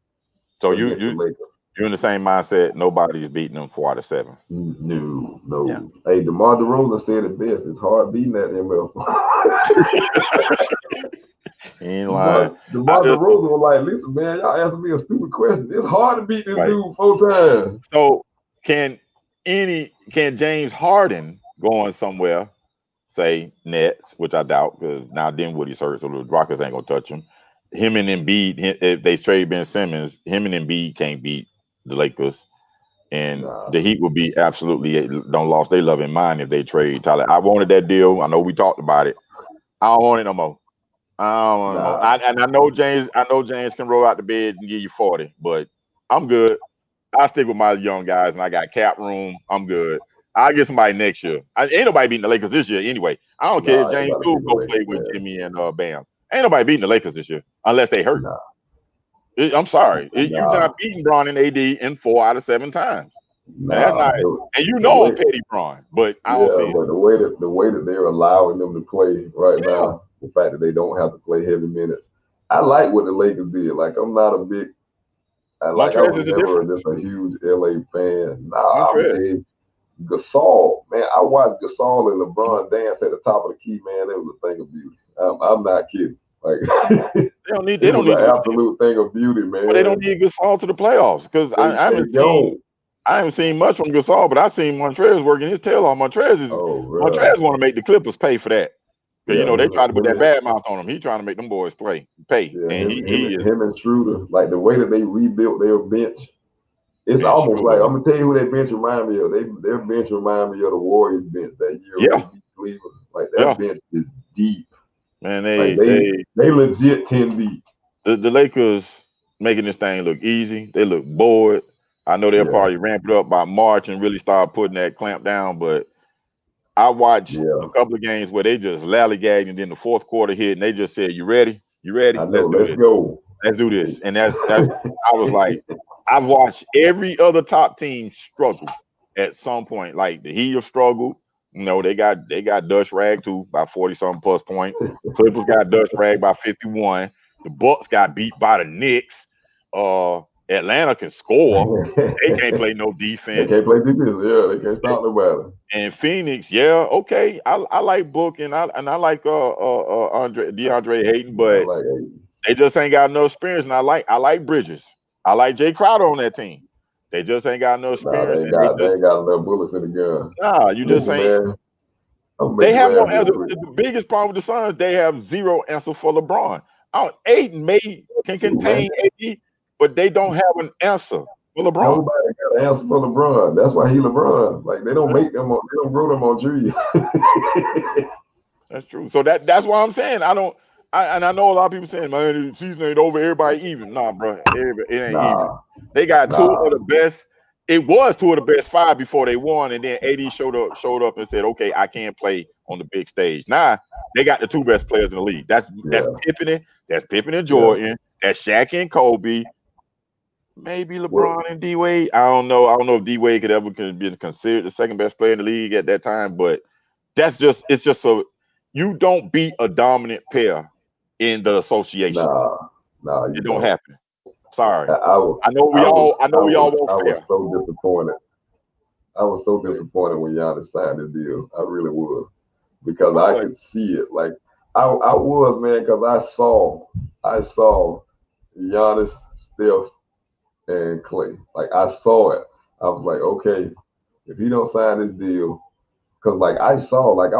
So against the Lakers. you're in the same mindset. Nobody's beating them 4 out of 7. No, Yeah. no. Hey, DeMar DeRozan said it best. It's hard beating that MF. He ain't lying. DeMar DeRozan was like, listen, man, y'all asking me a stupid question. It's hard to beat this Right. dude 4 times. So can James Harden going somewhere, say Nets, which I doubt because now Dinwiddie's hurt, so the Rockets ain't gonna touch him. Him and Embiid, if they trade Ben Simmons, him and Embiid can't beat the Lakers, and Nah, the Heat will be absolutely don't lost their loving mind if they trade Tyler. I wanted that deal. I know we talked about it. I don't want it no more. I don't want it no more. nah. I know James can roll out the bed and give you 40, but I'm good. I stick with my young guys, and I got cap room. I'm good. I'll get somebody next year. Ain't nobody beating the Lakers this year anyway. I don't care if James Everybody do beat the go play Lakers, with man. Jimmy and Bam. Ain't nobody beating the Lakers this year unless they hurt. Nah, I'm sorry. You're nah, not beating Braun and AD in 4 out of 7 times. And that's nah. not. And you The know I'm way, petty Braun, but I don't yeah, see it. but the way that they're allowing them to play right Yeah, now, the fact that they don't have to play heavy minutes, I like what the Lakers did. Like I'm not a big, I Montrez was is the never difference. just a huge LA fan. Nah, I'm Montrez. tell you, Gasol, man, I watched Gasol and LeBron dance at the top of the key, man. It was a thing of beauty. I'm not kidding. Like They don't need. it They don't was need to an win. absolute thing of beauty, But they don't man. need Gasol to the playoffs because I They haven't seen. don't. I haven't seen much from Gasol, but I've seen Montrez working his tail off. Oh, bro. Montrez want to make the Clippers pay for that. Because Yeah, they try to put that and bad mouth on him. He trying to make them boys pay. yeah, And he is him and Schroeder, like the way that they rebuilt their bench, it's Ben almost like Schroeder. I'm gonna tell you who that bench remind me of. Their bench remind me of the Warriors bench that year when Yeah, they beat Cleveland. Like yeah. that bench is deep. Man, Like they legit 10 deep. the Lakers making this thing look easy. They look bored. I know they'll Yeah, probably ramp it up by March and really start putting that clamp down, but I watched yeah. a couple of games where they just lollygagged and then the fourth quarter hit and they just said, "You ready? You ready? I know. Let's do Let's this. go. Let's do this." And that's I was like, I've watched every other top team struggle at some point. Like the Heat have struggled. You know, they got Dutch Rag too by 40 something plus points. Clippers got Dutch Rag by 51. The Bucks got beat by the Knicks. Atlanta can score. They can't play no They defense. can't play defense. Yeah, they can't stop nobody. And Phoenix, yeah, okay. I like Book and I like DeAndre Hayton, I but like hey, they just ain't got enough experience. And I like Bridges. I like Jay Crowder on that team. They just ain't got enough nah, experience, and they they just ain't got enough bullets in the gun. you just Listen, ain't. man, I'm gonna make They you have no laugh real answer. quick. The biggest problem with the Suns, they have zero answer for LeBron. Aiden can Dude, man, contain AD, but they don't have an answer for LeBron. nobody got an answer for LeBron. That's why he LeBron. Like they don't make them. They don't grow them on trees. That's true. So that's why I'm saying I don't. And I know a lot of people saying, "Man, the season ain't over. Everybody even." Nah, bro, it ain't even. Nah, They got two nah. of the best. It was two of the best 5 before they won, and then AD showed up and said, "Okay, I can't play on the big stage." Now they got the 2 best players in the league. That's Yeah, Pippen and yeah. Jordan. That's Shaq and Kobe. Maybe Well, LeBron and D Wade. I don't know. I don't know if D Wade could ever be considered the second best player in the league at that time, but it's just so you don't beat a dominant pair in the association. nah, you It don't don't. happen. Sorry. I was, I know we all want I was fair. so disappointed. I was so disappointed when Giannis signed the deal. I really was because I I was could see it. Like I was, man, because I saw Giannis, Steph, and Clay. Like I saw it. I was like, okay, if he don't sign this deal, because like I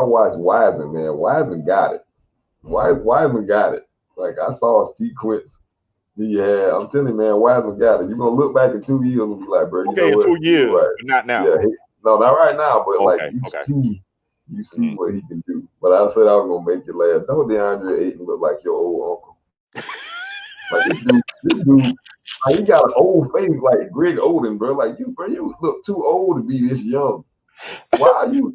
watched Wiseman, man. Wiseman got it. Wiseman got it. Like I saw a sequence he had. I'm telling you, man, Wiseman got it. You're gonna look back in 2 years and be like, bro, you Okay, know in what? 2 years, You're right. but not now. Yeah, no, not right now, but like Okay, okay. you see what he can do. But I said I was gonna make you laugh. Don't DeAndre Ayton look like your old uncle? Like this dude, like he got an old face like Greg Oden, bro. Like you, bro, you look too old to be this young. Why you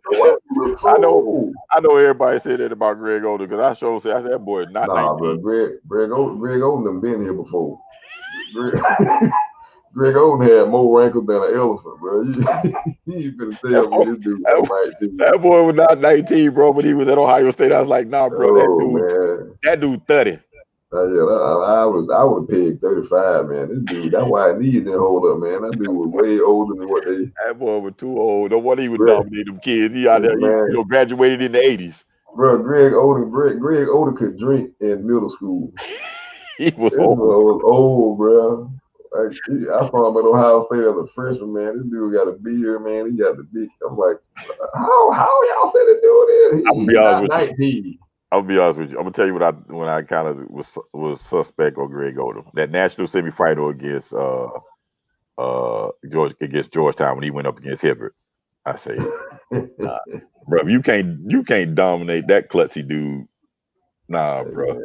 look so old? I know everybody said that about Greg Oden because I sure said that boy is not Nah, 19. bro, Greg Oden done been here before. Greg, Greg Oden had more rankles than an elephant, bro. You finna tell me this dude was 19. That boy was not 19, bro, but he was at Ohio State. I was like, nah, bro, Man. that dude 30. Yeah, I would have paid 35, man. This dude, that's why his knees didn't hold up, man. That dude was way older than what they. That boy was too old. No wonder he would dominate them kids. He out there, he graduated in the 80s. Bro, Greg Oden could drink in middle school. He was this old. Was old, bro. Like, I saw him at Ohio State as a freshman, man. This dude got a beard, man. He got the big. I'm like, how y'all say to do this? I'll be honest with 19. you. I'll be honest with you. I'm gonna tell you when I kind of was suspect on Greg Oden. That national semifinal against Georgetown when he went up against Hibbert. I say, bro, you can't dominate that klutzy dude. Nah, bro.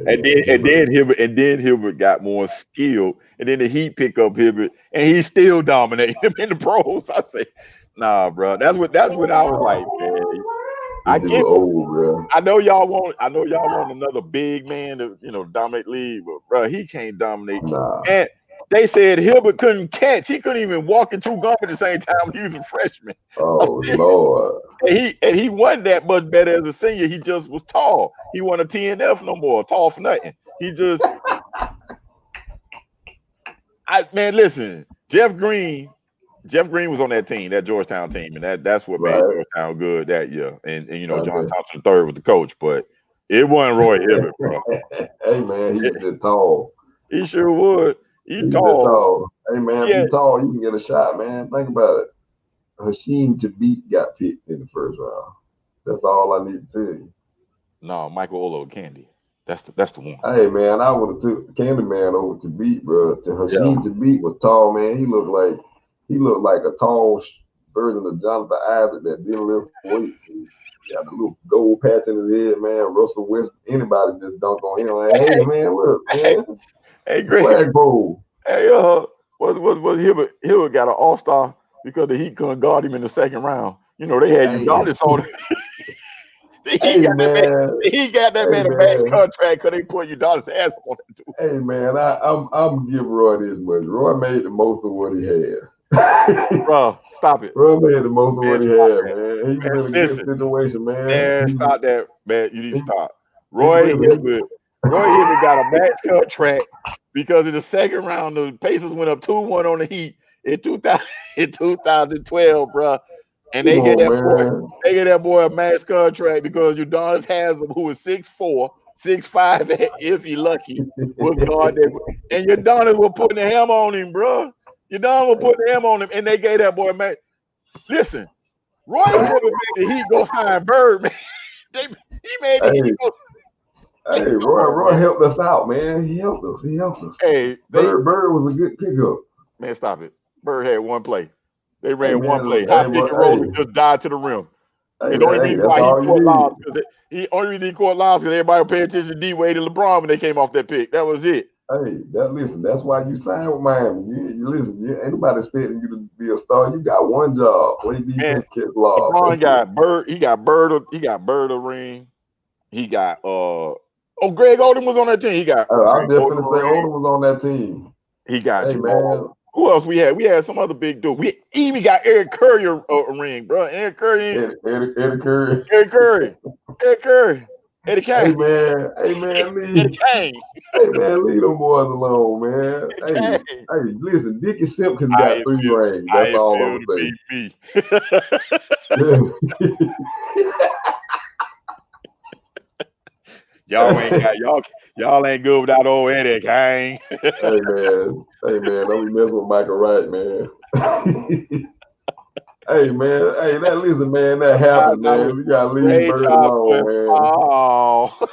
And then Hibbert got more skill, and then the Heat pick up Hibbert, and he still dominating him in the pros. I say, nah, bro. That's what I was like, man. I get old, bro. I know y'all want another big man to dominate league, but bro, he can't dominate. Nah. And they said Hibbert couldn't catch. He couldn't even walk and chew gum at the same time when he was a freshman. Oh Lord. And he wasn't that much better as a senior. He just was tall. He wasn't a TNF no more. Tall for nothing. He just listen, Jeff Green was on that team, that Georgetown team, and that's what made Georgetown good that year. And John Thompson III was the coach, but it wasn't Roy Hibbert, bro. Hey man, he was just tall. He sure would. He's tall. Hey man, if you tall, you can get a shot, man. Think about it. Hasheem Thabeet got picked in the first round. That's all I need to tell you. No, Michael Olowokandi. That's the one. Hey man, I would have took Candyman over Thabeet, bro. Hasheem Thabeet was tall, man. He looked like a tall version of Jonathan Isaac that didn't lift weight. He got a little gold patch in his head, man. Russell Westbrook, anybody just dunk on him. Like, hey man, look, man. Hey, great. Flag bowl. Hey, was Hibbert got an all-star because the Heat couldn't guard him in the second round. They had Udonis on it. He got that man a max contract because they put Udonis ass on it too. Hey man, I'm giving Roy this much. Roy made the most of what he had. Bro, stop it. Roy made the most of what he had, man. He was in a good situation, man. Man, stop that, man. You need to stop. Roy Hibbert got a max contract because in the second round, the Pacers went up 2-1 on the Heat in 2012, bro. And they gave that boy a max contract because Udonis Haslem, who was 6'4", 6'5", if he lucky, was guarding. And Udonis was putting the hammer on him, bro. Udonis was putting the hammer on him, and they gave that boy a max. Listen, Roy Hibbert made the Heat go sign Bird, man. He made the Heat go. Hey, Roy helped us out, man. He helped us. Hey, Bird was a good pickup. Man, stop it. Bird had one play. They ran one play. High pick and roll and just died to the rim. And the only reason why he caught lobs because he caught lobs because everybody would pay attention to D-Wade and LeBron when they came off that pick. That was it. Hey, that's why you signed with Miami. You listen, ain't nobody expecting you to be a star. You got one job. Play defense, catch lobs. LeBron got Bird. He got Bird a ring. He got Greg Oden was on that team. He got. I was just gonna say Oden was on that team. He got Jamal. Who else we had? We had some other big dude. We even got Eric Curry a ring, bro. Eric Curry. Eddie Curry. Eric Curry. Eddie Kane. Hey man, Eddie Kane. Hey man, leave them boys alone, man. Hey, listen, Dickie Simpkins got 3 rings. That's all I'm saying. Y'all ain't got y'all ain't good without old Eddie, gang. Hey man, don't be messing with Michael Wright, man. Hey man, hey, listen, man, that happened, man. We gotta leave Great Bird job, boy. alone, Oh,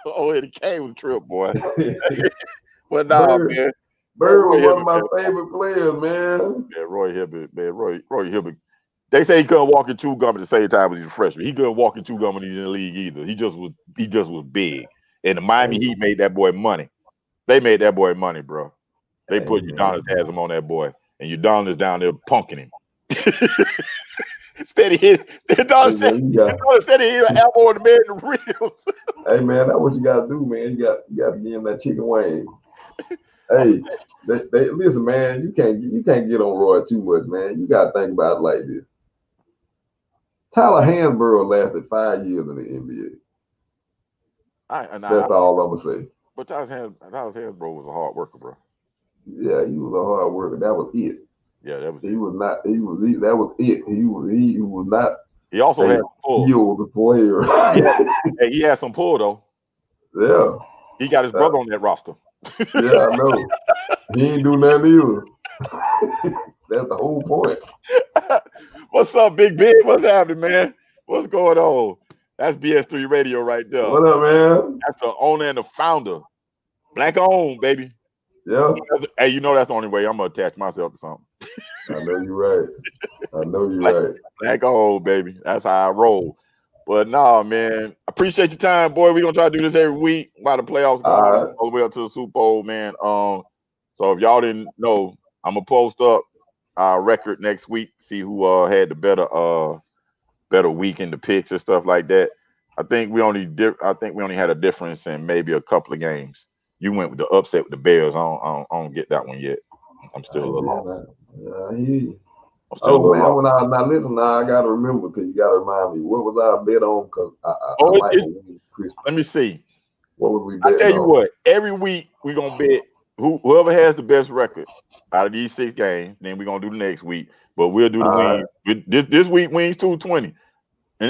oh, it came with trip, boy. man. But nah, Bird, man. Bird Roy was one of Hibbert, my man. favorite players, man. Yeah, Roy Hibbert, man. Roy Hibbert. They say he couldn't walk in two gum at the same time as he's a freshman. He couldn't walk in two gum when he's in the league either. He just was big. And the Miami Hey, Heat made that boy money. They made that boy money, bro. They hey put Udonis man. Haslam on that boy, and Udonis down there punking him. Steady hit. Hey man, you got. Udonis steady hit an elbow in the man in the ribs. Hey man, that's what you gotta do, man. You got to give him that chicken wing. Hey, they listen, man. You can't get on Roy too much, man. You gotta think about it like this. Tyler Hansborough lasted 5 years in the NBA. That's all I'm gonna say. But Tyler Hansborough was a hard worker, bro. Yeah, he was a hard worker. That was it. Yeah, that was. He was not. That was it. He was not. He also had some pull. Skilled player. He had some pull though. Yeah. He got his brother on that roster. Yeah, I know. He ain't do nothing either. That's the whole point. What's up, Big Ben? What's happening, man? What's going on? That's BS3 Radio right there. What up, man? That's the owner and the founder. Black owned, baby. Yeah. Hey, you know that's the only way I'm gonna attach myself to something. I know you're right. I know you're right. Black owned, baby. That's how I roll. But nah, man. Appreciate your time, boy. We're gonna try to do this every week while the playoffs go on all the way up to the Super Bowl, man. So if y'all didn't know, I'm gonna post up our record next week, see who had the better week in the picks and stuff like that. I think we only had a difference in maybe a couple of games. You went with the upset with the Bears. I don't get that one yet. I'm still a little off. I hear you. Oh man, when now listen, now I gotta remember because you gotta remind me what was I bet on because I like Christmas. Let me see. What was we betting I tell you on? what, every week we're gonna bet whoever has the best record out of these 6 games. Then we're gonna do the next week, but we'll do the wings. This week wings 220.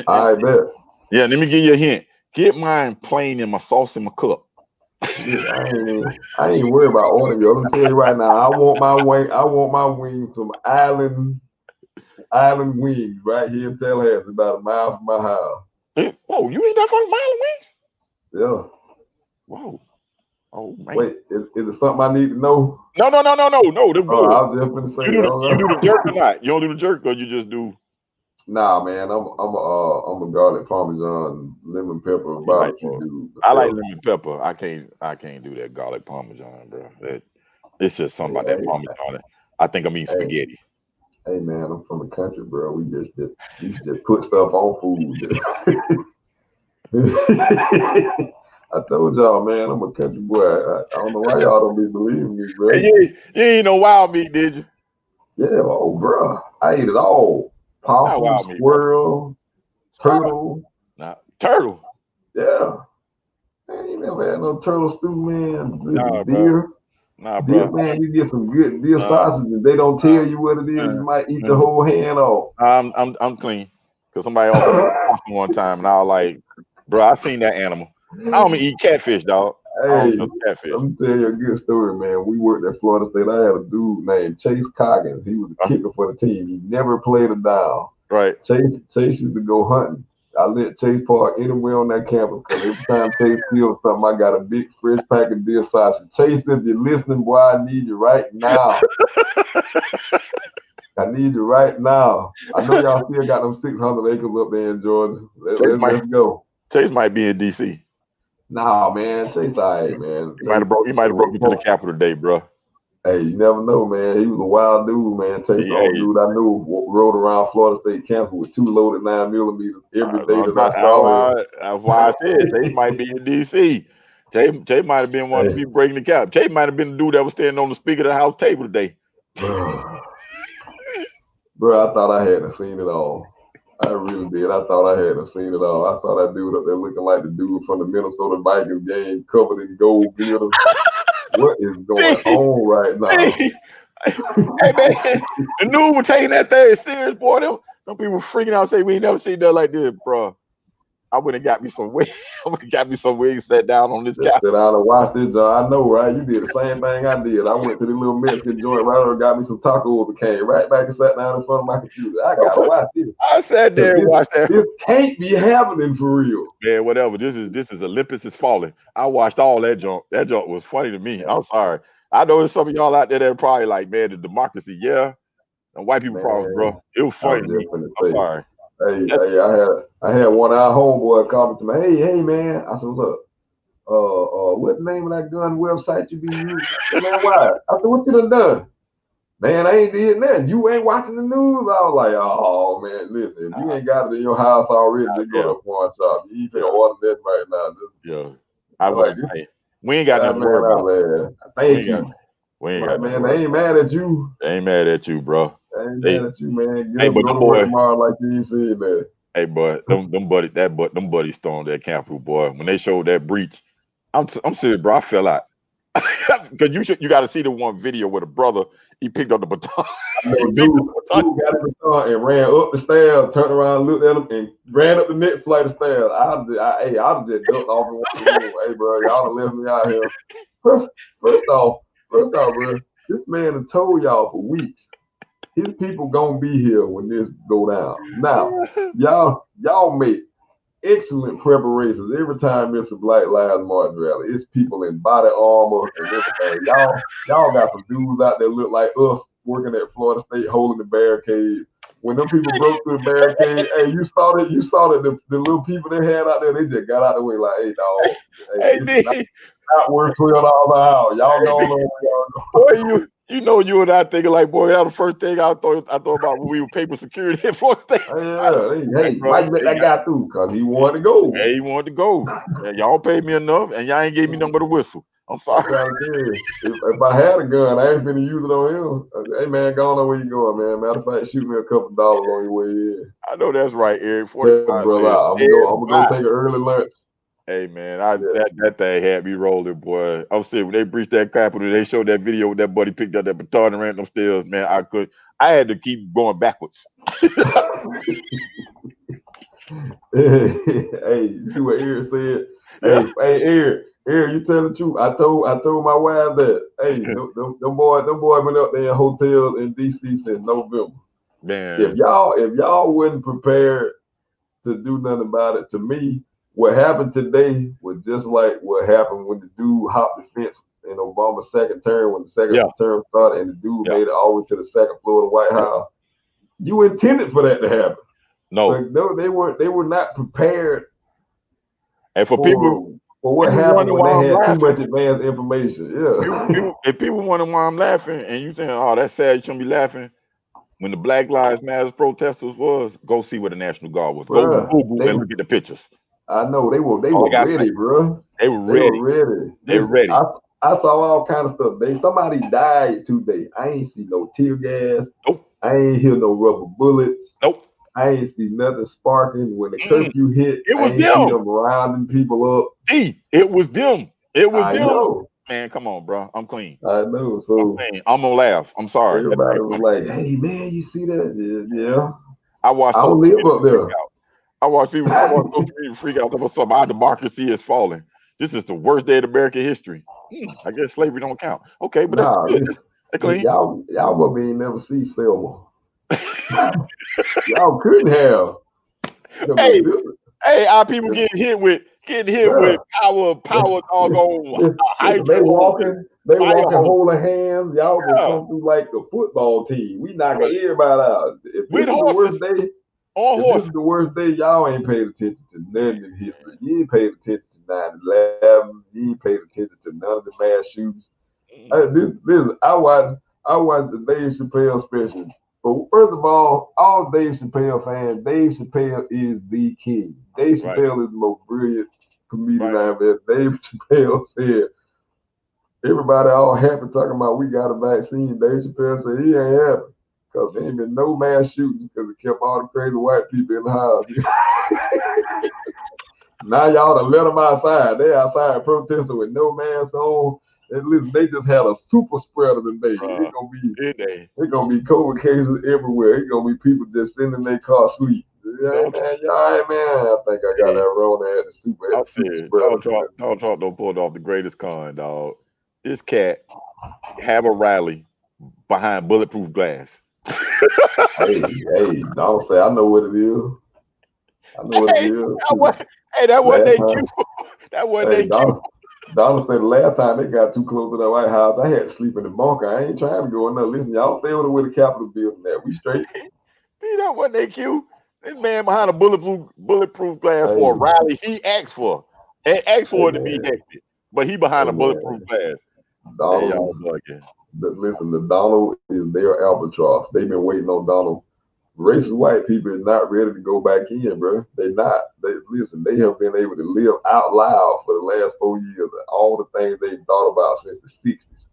I bet. Yeah, let me give you a hint. Get mine plain in my sauce in my cup. I ain't worried about ordering you. Let me tell you right now. I want my wings from Island Wings right here in Tallahassee, about a mile from my house. Whoa, you ain't that far from Island Wings? Yeah. Whoa. Oh man. Wait, is it something I need to know? No. They're good. I was just gonna say you do the jerk or not? You don't do the jerk, or you just do? Nah, man. I'm a garlic parmesan lemon pepper barbecue dude. I like lemon pepper. I can't do that garlic parmesan, bro. It's just something about that parmesan. I think I'm eating spaghetti. Hey man, I'm from the country, bro. We just put stuff on food. I told y'all, man, I'm a country boy. I don't know why y'all don't be believing me, bro. Hey, you ain't no wild meat, did you? Yeah, bro. I ate it all. Possum, squirrel, turtle. Turtle? Yeah. I ain't never had no turtle stew, man. Nah, deer. Nah, deer, bro. Man, you get some good deer sausages. They don't tell you what it is. You might eat the whole hand off. I'm clean. Cause somebody offered me one time, and I was like, bro, I seen that animal. I don't eat catfish, dog. Hey, let me tell you a good story, man. We worked at Florida State. I had a dude named Chase Coggins. He was a kicker for the team. He never played a down. Right. Chase used to go hunting. I let Chase park anywhere on that campus because every time Chase feels something, I got a big fresh pack of deer sausage. Chase, if you're listening, boy, I need you right now. I need you right now. I know y'all still got them 600 acres up there in Georgia. Let's go. Chase might be in DC. Nah, man. Chase, all right, man. He might have broke me to the Capitol today, bro. Hey, you never know, man. He was a wild dude, man. Chase, the only dude I knew rode around Florida State campus with 2 loaded 9mm every day that I saw him. That's why I said Chase might be in DC. Chase might have been one of the people breaking the cap. Chase might have been the dude that was standing on the speaker of the house table today. Bro, I thought I hadn't seen it all. I really did. I thought I hadn't seen it all. I saw that dude up there looking like the dude from the Minnesota Vikings game covered in gold glitter. What is going on right now? Hey, man, the news was taking that thing serious, boy. Some people freaking out saying we ain't never seen that like this, bro. I went and got me some wings. I went and got me some wings, sat down on this Just couch. sit down and watch this, John. I know, right? You did the same thing I did. I went to the little Mexican joint right there, got me some tacos, and came right back and sat down in front of my computer. I gotta watch this. I sat there and watched that. This can't be happening for real. Man, whatever. This is Olympus is falling. I watched all that junk. That junk was funny to me. I'm sorry. I know there's some of y'all out there that are probably like, man, the democracy, yeah. And white people problems, bro. It was funny to me. I'm sorry. Hey, I had one of our homeboy call me to me. Hey, man. I said, what's up? What the name of that gun website you be using? I said, man, why? I said, what you done? Man, I ain't did nothing. You ain't watching the news. I was like, oh man, listen, if you ain't got it in your house already, just go to a pawn shop. You ain't finna order that right now. I like, hey, we ain't got nothing to worry about. Thank you. We ain't got man, they ain't mad at you. They ain't mad at you, bro. They ain't mad at you, man. Hey, but go to work tomorrow like you ain't seen that. Hey, but them buddies stormed that Capitol, boy. When they showed that breach, I'm serious, bro. I fell out. Because you got to see the one video where the brother he picked up the baton. Dude got the baton and ran up the stairs, turned around, looked at him, and ran up the next flight of stairs. I just ducked off and walked the room. Hey, bro, y'all done left me out here. First off, bro, this man has told y'all for weeks. His people gonna be here when this go down. Now, y'all make excellent preparations every time it's a Black Lives Matter rally. It's people in body armor and everything. Y'all got some dudes out there look like us working at Florida State holding the barricade. When them people broke through the barricade, hey, you saw that the little people they had out there, they just got out of the way like, hey, dog, it's not worth $12 an hour. Y'all going on where y'all going. You and I thinking like, boy, that was the first thing I thought about when we were paper security at Florida State. Hey, why you let that guy through? Because he wanted to go. Hey, he wanted to go. And y'all paid me enough, and y'all ain't gave me nothing but a whistle. I'm sorry. If I had a gun, I ain't finna use it on him. Hey, man, go on where you going, man. Matter of fact, shoot me a couple dollars on your way in. I know that's right, Eric. 45 brother, I'm gonna go take an early lunch. Hey man, that thing had me rolling, boy. I'm saying when they breached that Capitol, they showed that video with that buddy picked up that baton and ran them stairs. Man, I had to keep going backwards. Hey, you see what Eric said? Hey, Eric, you tell the truth. I told my wife that. Hey, them boys been up there in hotels in DC since November. Man, if y'all wasn't prepared to do nothing about it, to me. What happened today was just like what happened when the dude hopped the fence in Obama's second term, when the second term started, and the dude made it all the way to the second floor of the White House. You intended for that to happen. No, they were not prepared. And for people, what happened when they had too much advanced information. Yeah. If people wondering why I'm laughing, and you saying, "Oh, that's sad," you shouldn't be laughing. When the Black Lives Matter protesters was, go see where the National Guard was. Go to Google and look at the pictures. I know they were ready, bro. They were ready. They were ready. I saw all kind of stuff. Somebody died today. I ain't see no tear gas. Nope. I ain't hear no rubber bullets. Nope. I ain't see nothing sparking. When the curfew hit, it was I ain't see them rounding people up. It was them. It was them. Know. Man, come on, bro. I'm clean. I know. So I'm gonna laugh. I'm sorry. Everybody was like, "Hey, man, you see that?" Yeah. I watched. I live up there. I watch people freak out about something. Our democracy is falling. This is the worst day in American history. I guess slavery don't count. Okay, but that's good. That's clean. Y'all ain't never see Selma. Y'all couldn't have. Hey, our people getting hit with power doggone. They walking holding hands. Y'all just come through like the football team. We knocking everybody out. If this is the worst day, this is the worst day, y'all ain't paid attention to nothing in history. You ain't paid attention to 9/11. You ain't paid attention to none of the mass shootings. I watched the Dave Chappelle special. But first of all Dave Chappelle fans, Dave Chappelle is the king. Dave Chappelle is the most brilliant comedian I've ever. Dave Chappelle said, everybody all happy talking about we got a vaccine. Dave Chappelle said he ain't happy because there ain't been no mass shootings because it kept all the crazy white people in the house. Now y'all done let them outside. They outside protesting with no mask on. And listen, they just had a super spreader today. It's gonna be COVID cases everywhere. It's gonna be people just sitting in their car sleep. Yeah, man, you all right, man? I think I got that Rona at the super I said, spreader. Donald Trump don't pull off the greatest con, dog. This cat have a rally behind bulletproof glass. Hey, Donald say, I know what it is. I know what it is. That wasn't Last their time, cue. That wasn't their cue. Donald said the last time they got too close to the White House, I had to sleep in the bunker. I ain't trying to go in there. Listen, y'all stay over there with the Capitol building at. We straight. See, that wasn't their cue. This man behind a bulletproof glass for a rally he asked for. And asked for it to be hectic. But he behind a bulletproof glass. Donald, y'all bugging. Listen, the Donald is their albatross. They've been waiting on Donald. Racist white people is not ready to go back in, bro. They not. They have been able to live out loud for the last 4 years. All the things they thought about since the 60s.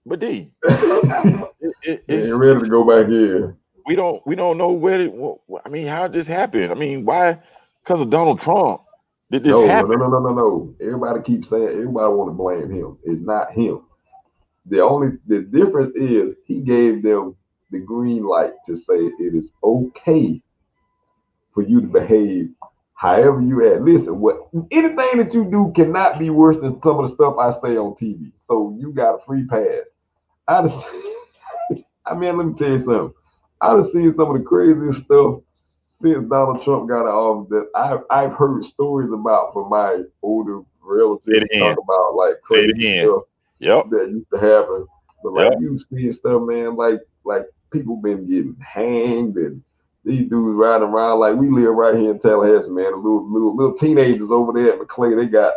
But D, they ain't ready to go back in. We don't know how this happened. I mean, why? Because of Donald Trump did this happen? No. Everybody keeps saying, everybody want to blame him. It's not him. The difference is he gave them the green light to say it is okay for you to behave however you act. Listen, anything that you do cannot be worse than some of the stuff I say on TV. So you got a free pass. Let me tell you something. I've seen some of the craziest stuff since Donald Trump got out that I've heard stories about from my older relatives talk about like crazy stuff that used to happen. But like you've seen stuff, man, like people been getting hanged and these dudes riding around like we live right here in Tallahassee, man. Little teenagers over there at McClay, they got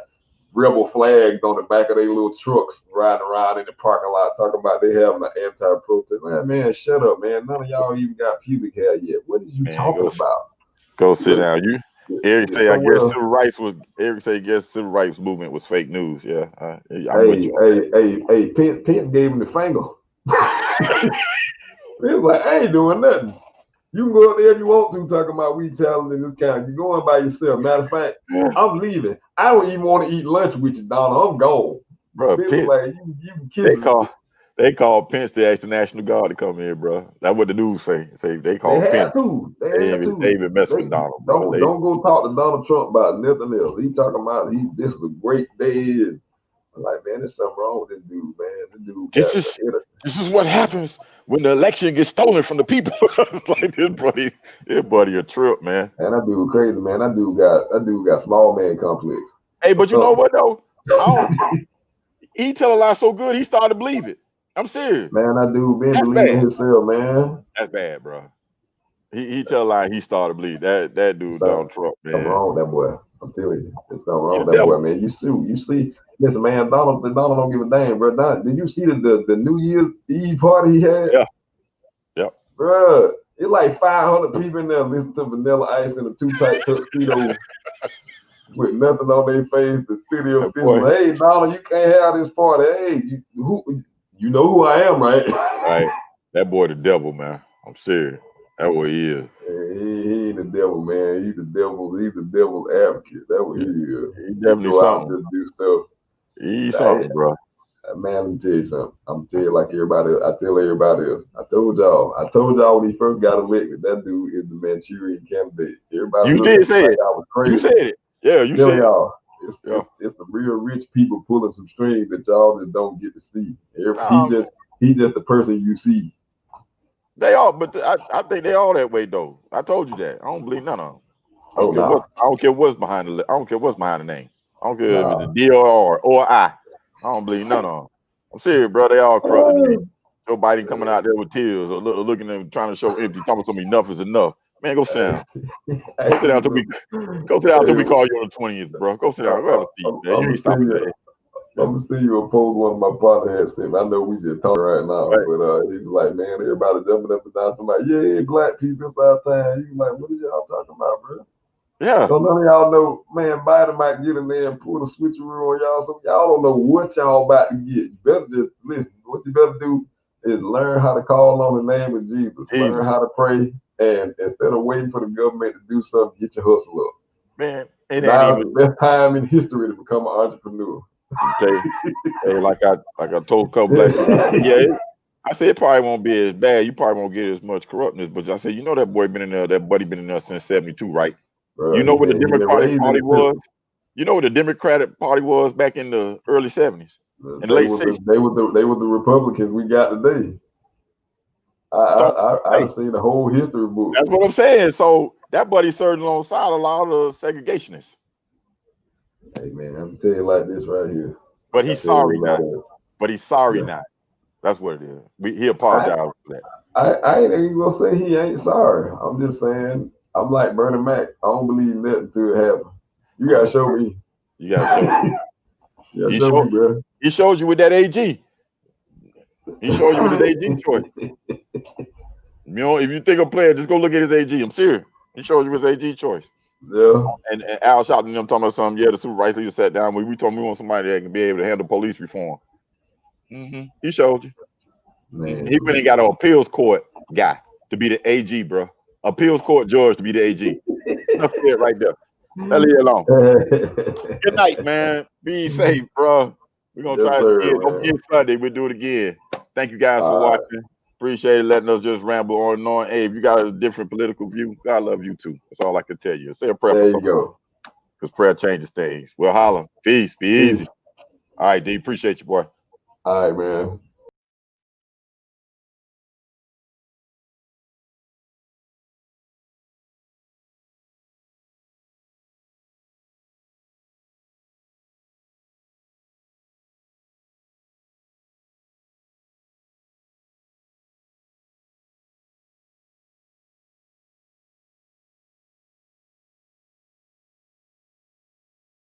rebel flags on the back of their little trucks riding around in the parking lot talking about they having an anti-protest. Man, shut up, man. None of y'all even got pubic hair yet. What are you talking about? Go sit down. Eric say civil rights movement was fake news. Yeah. Hey, Pence gave him the finger. He was like, I ain't doing nothing. You can go up there if you want to, talking about we talent in this county. You're going by yourself. Matter of fact, I'm leaving. I don't even want to eat lunch with you, Donald. I'm gone. Bro, Pence, like, you kiss they called Pence to ask the National Guard to come in, bro. That's what the news say. They called Pence. They even mess with Donald, bro. Don't go talk to Donald Trump about nothing else. He talking about this is a great day. And I'm like, man, there's something wrong with this dude, man. This is what happens when the election gets stolen from the people. It's like this buddy a trip, man. And that dude crazy, man. That dude got small man complex. Hey, but you know what though? He tell a lie so good he started to believe it. I'm serious. Man, that dude been believing himself, man. That's bad, bro. He tell a lie, he started to believe. That dude Donald Trump, man. Something wrong with that boy. I'm telling you. There's something wrong with that boy, man. You see, listen, man, Donald don't give a damn, bro. Did you see the New Year's Eve party he had? Yeah. Bro, it's like 500 people in there listening to Vanilla Ice in a too-tight tuxedo with nothing on their face. The city officials, hey, Donald, you can't have this party. Hey, you know who I am, right? Right. That boy the devil, man. I'm serious. That's what he is. He ain't the devil, man. He's the devil's advocate. That's what he is. He definitely something. Just do stuff. He's something, bro. Man, let me tell you something. I'm tell you like everybody. I tell everybody else. I told y'all when he first got elected, that dude is the Manchurian candidate. Everybody. You did say it. I was crazy. You said it. Yeah, you said y'all. It's the real rich people pulling some strings that y'all just don't get to see. He's just the person you see. They all, but I think they all that way though. I told you that. I don't believe none of them. I don't care what's behind the. I don't care what's behind the name. I don't care if it's a D or I. I don't believe none of them. I'm serious, bro. They all corrupt. Joe Biden coming out there with tears or looking at them trying to show empty, talking to me enough is enough. Man, go sit down. Go sit down until we call you on the 20th, bro. Go sit down. Go have a seat, man. You ain't stopping there. I'm gonna see you a post one of my partners had sent me. I know we just talking right now, but he's like, man, everybody jumping up and down, somebody, yeah, black people inside town. You like, what are y'all talking about, bro? Yeah. So none of y'all know, man, Biden might get in there and pull the switcheroo on y'all. So y'all don't know what y'all about to get. You better just listen. What you better do is learn how to call on the name of Jesus. Learn how to pray, and instead of waiting for the government to do something, get your hustle up. Man, now is the best time in history to become an entrepreneur. Hey, like I told a couple black people, I said it probably won't be as bad. You probably won't get as much corruptness, but I said, you know, that boy been in there, that buddy been in there since '72, right? Bro, You know what the he been Democratic raised in Party the was? system. You know what the Democratic Party was back in the early '70s and They late were '60s. they were the Republicans we got today. So, hey, I've seen the whole history book. that's what I'm saying. So that buddy served alongside a lot of segregationists. Hey man, I'm tell you like this right here. But Like I he's tell sorry now. everybody else. But he's sorry Yeah. now. That's what it is. He apologized for that. I ain't even gonna say he ain't sorry. I'm just saying I'm like Bernie Mac. I don't believe nothing till it happens. You gotta show me. You gotta show me. You gotta show me, bro. He showed you with that AG. He showed you with his AG choice. You know, if you think of playing, just go look at his AG. I'm serious. He showed you his AG choice. Yeah. And Al Sharpton and them talking about something. Yeah, the supervisor leader sat down. We told him we want somebody that can be able to handle police reform. He showed you. Man, he went and got an appeals court guy to be the AG, bro. Appeals court judge to be the AG. That's it right there. Leave it alone. Good night, man. Be safe, bro. We're gonna try to see it. Don't forget Sunday. We'll do it again. Thank you guys for watching. Appreciate it, letting us just ramble on and on. Hey, if you got a different political view, God love you too. That's all I can tell you. Say a prayer for someone. Because prayer changes things. Well, holla. Peace. Be easy. All right, D. Appreciate you, boy. All right, man.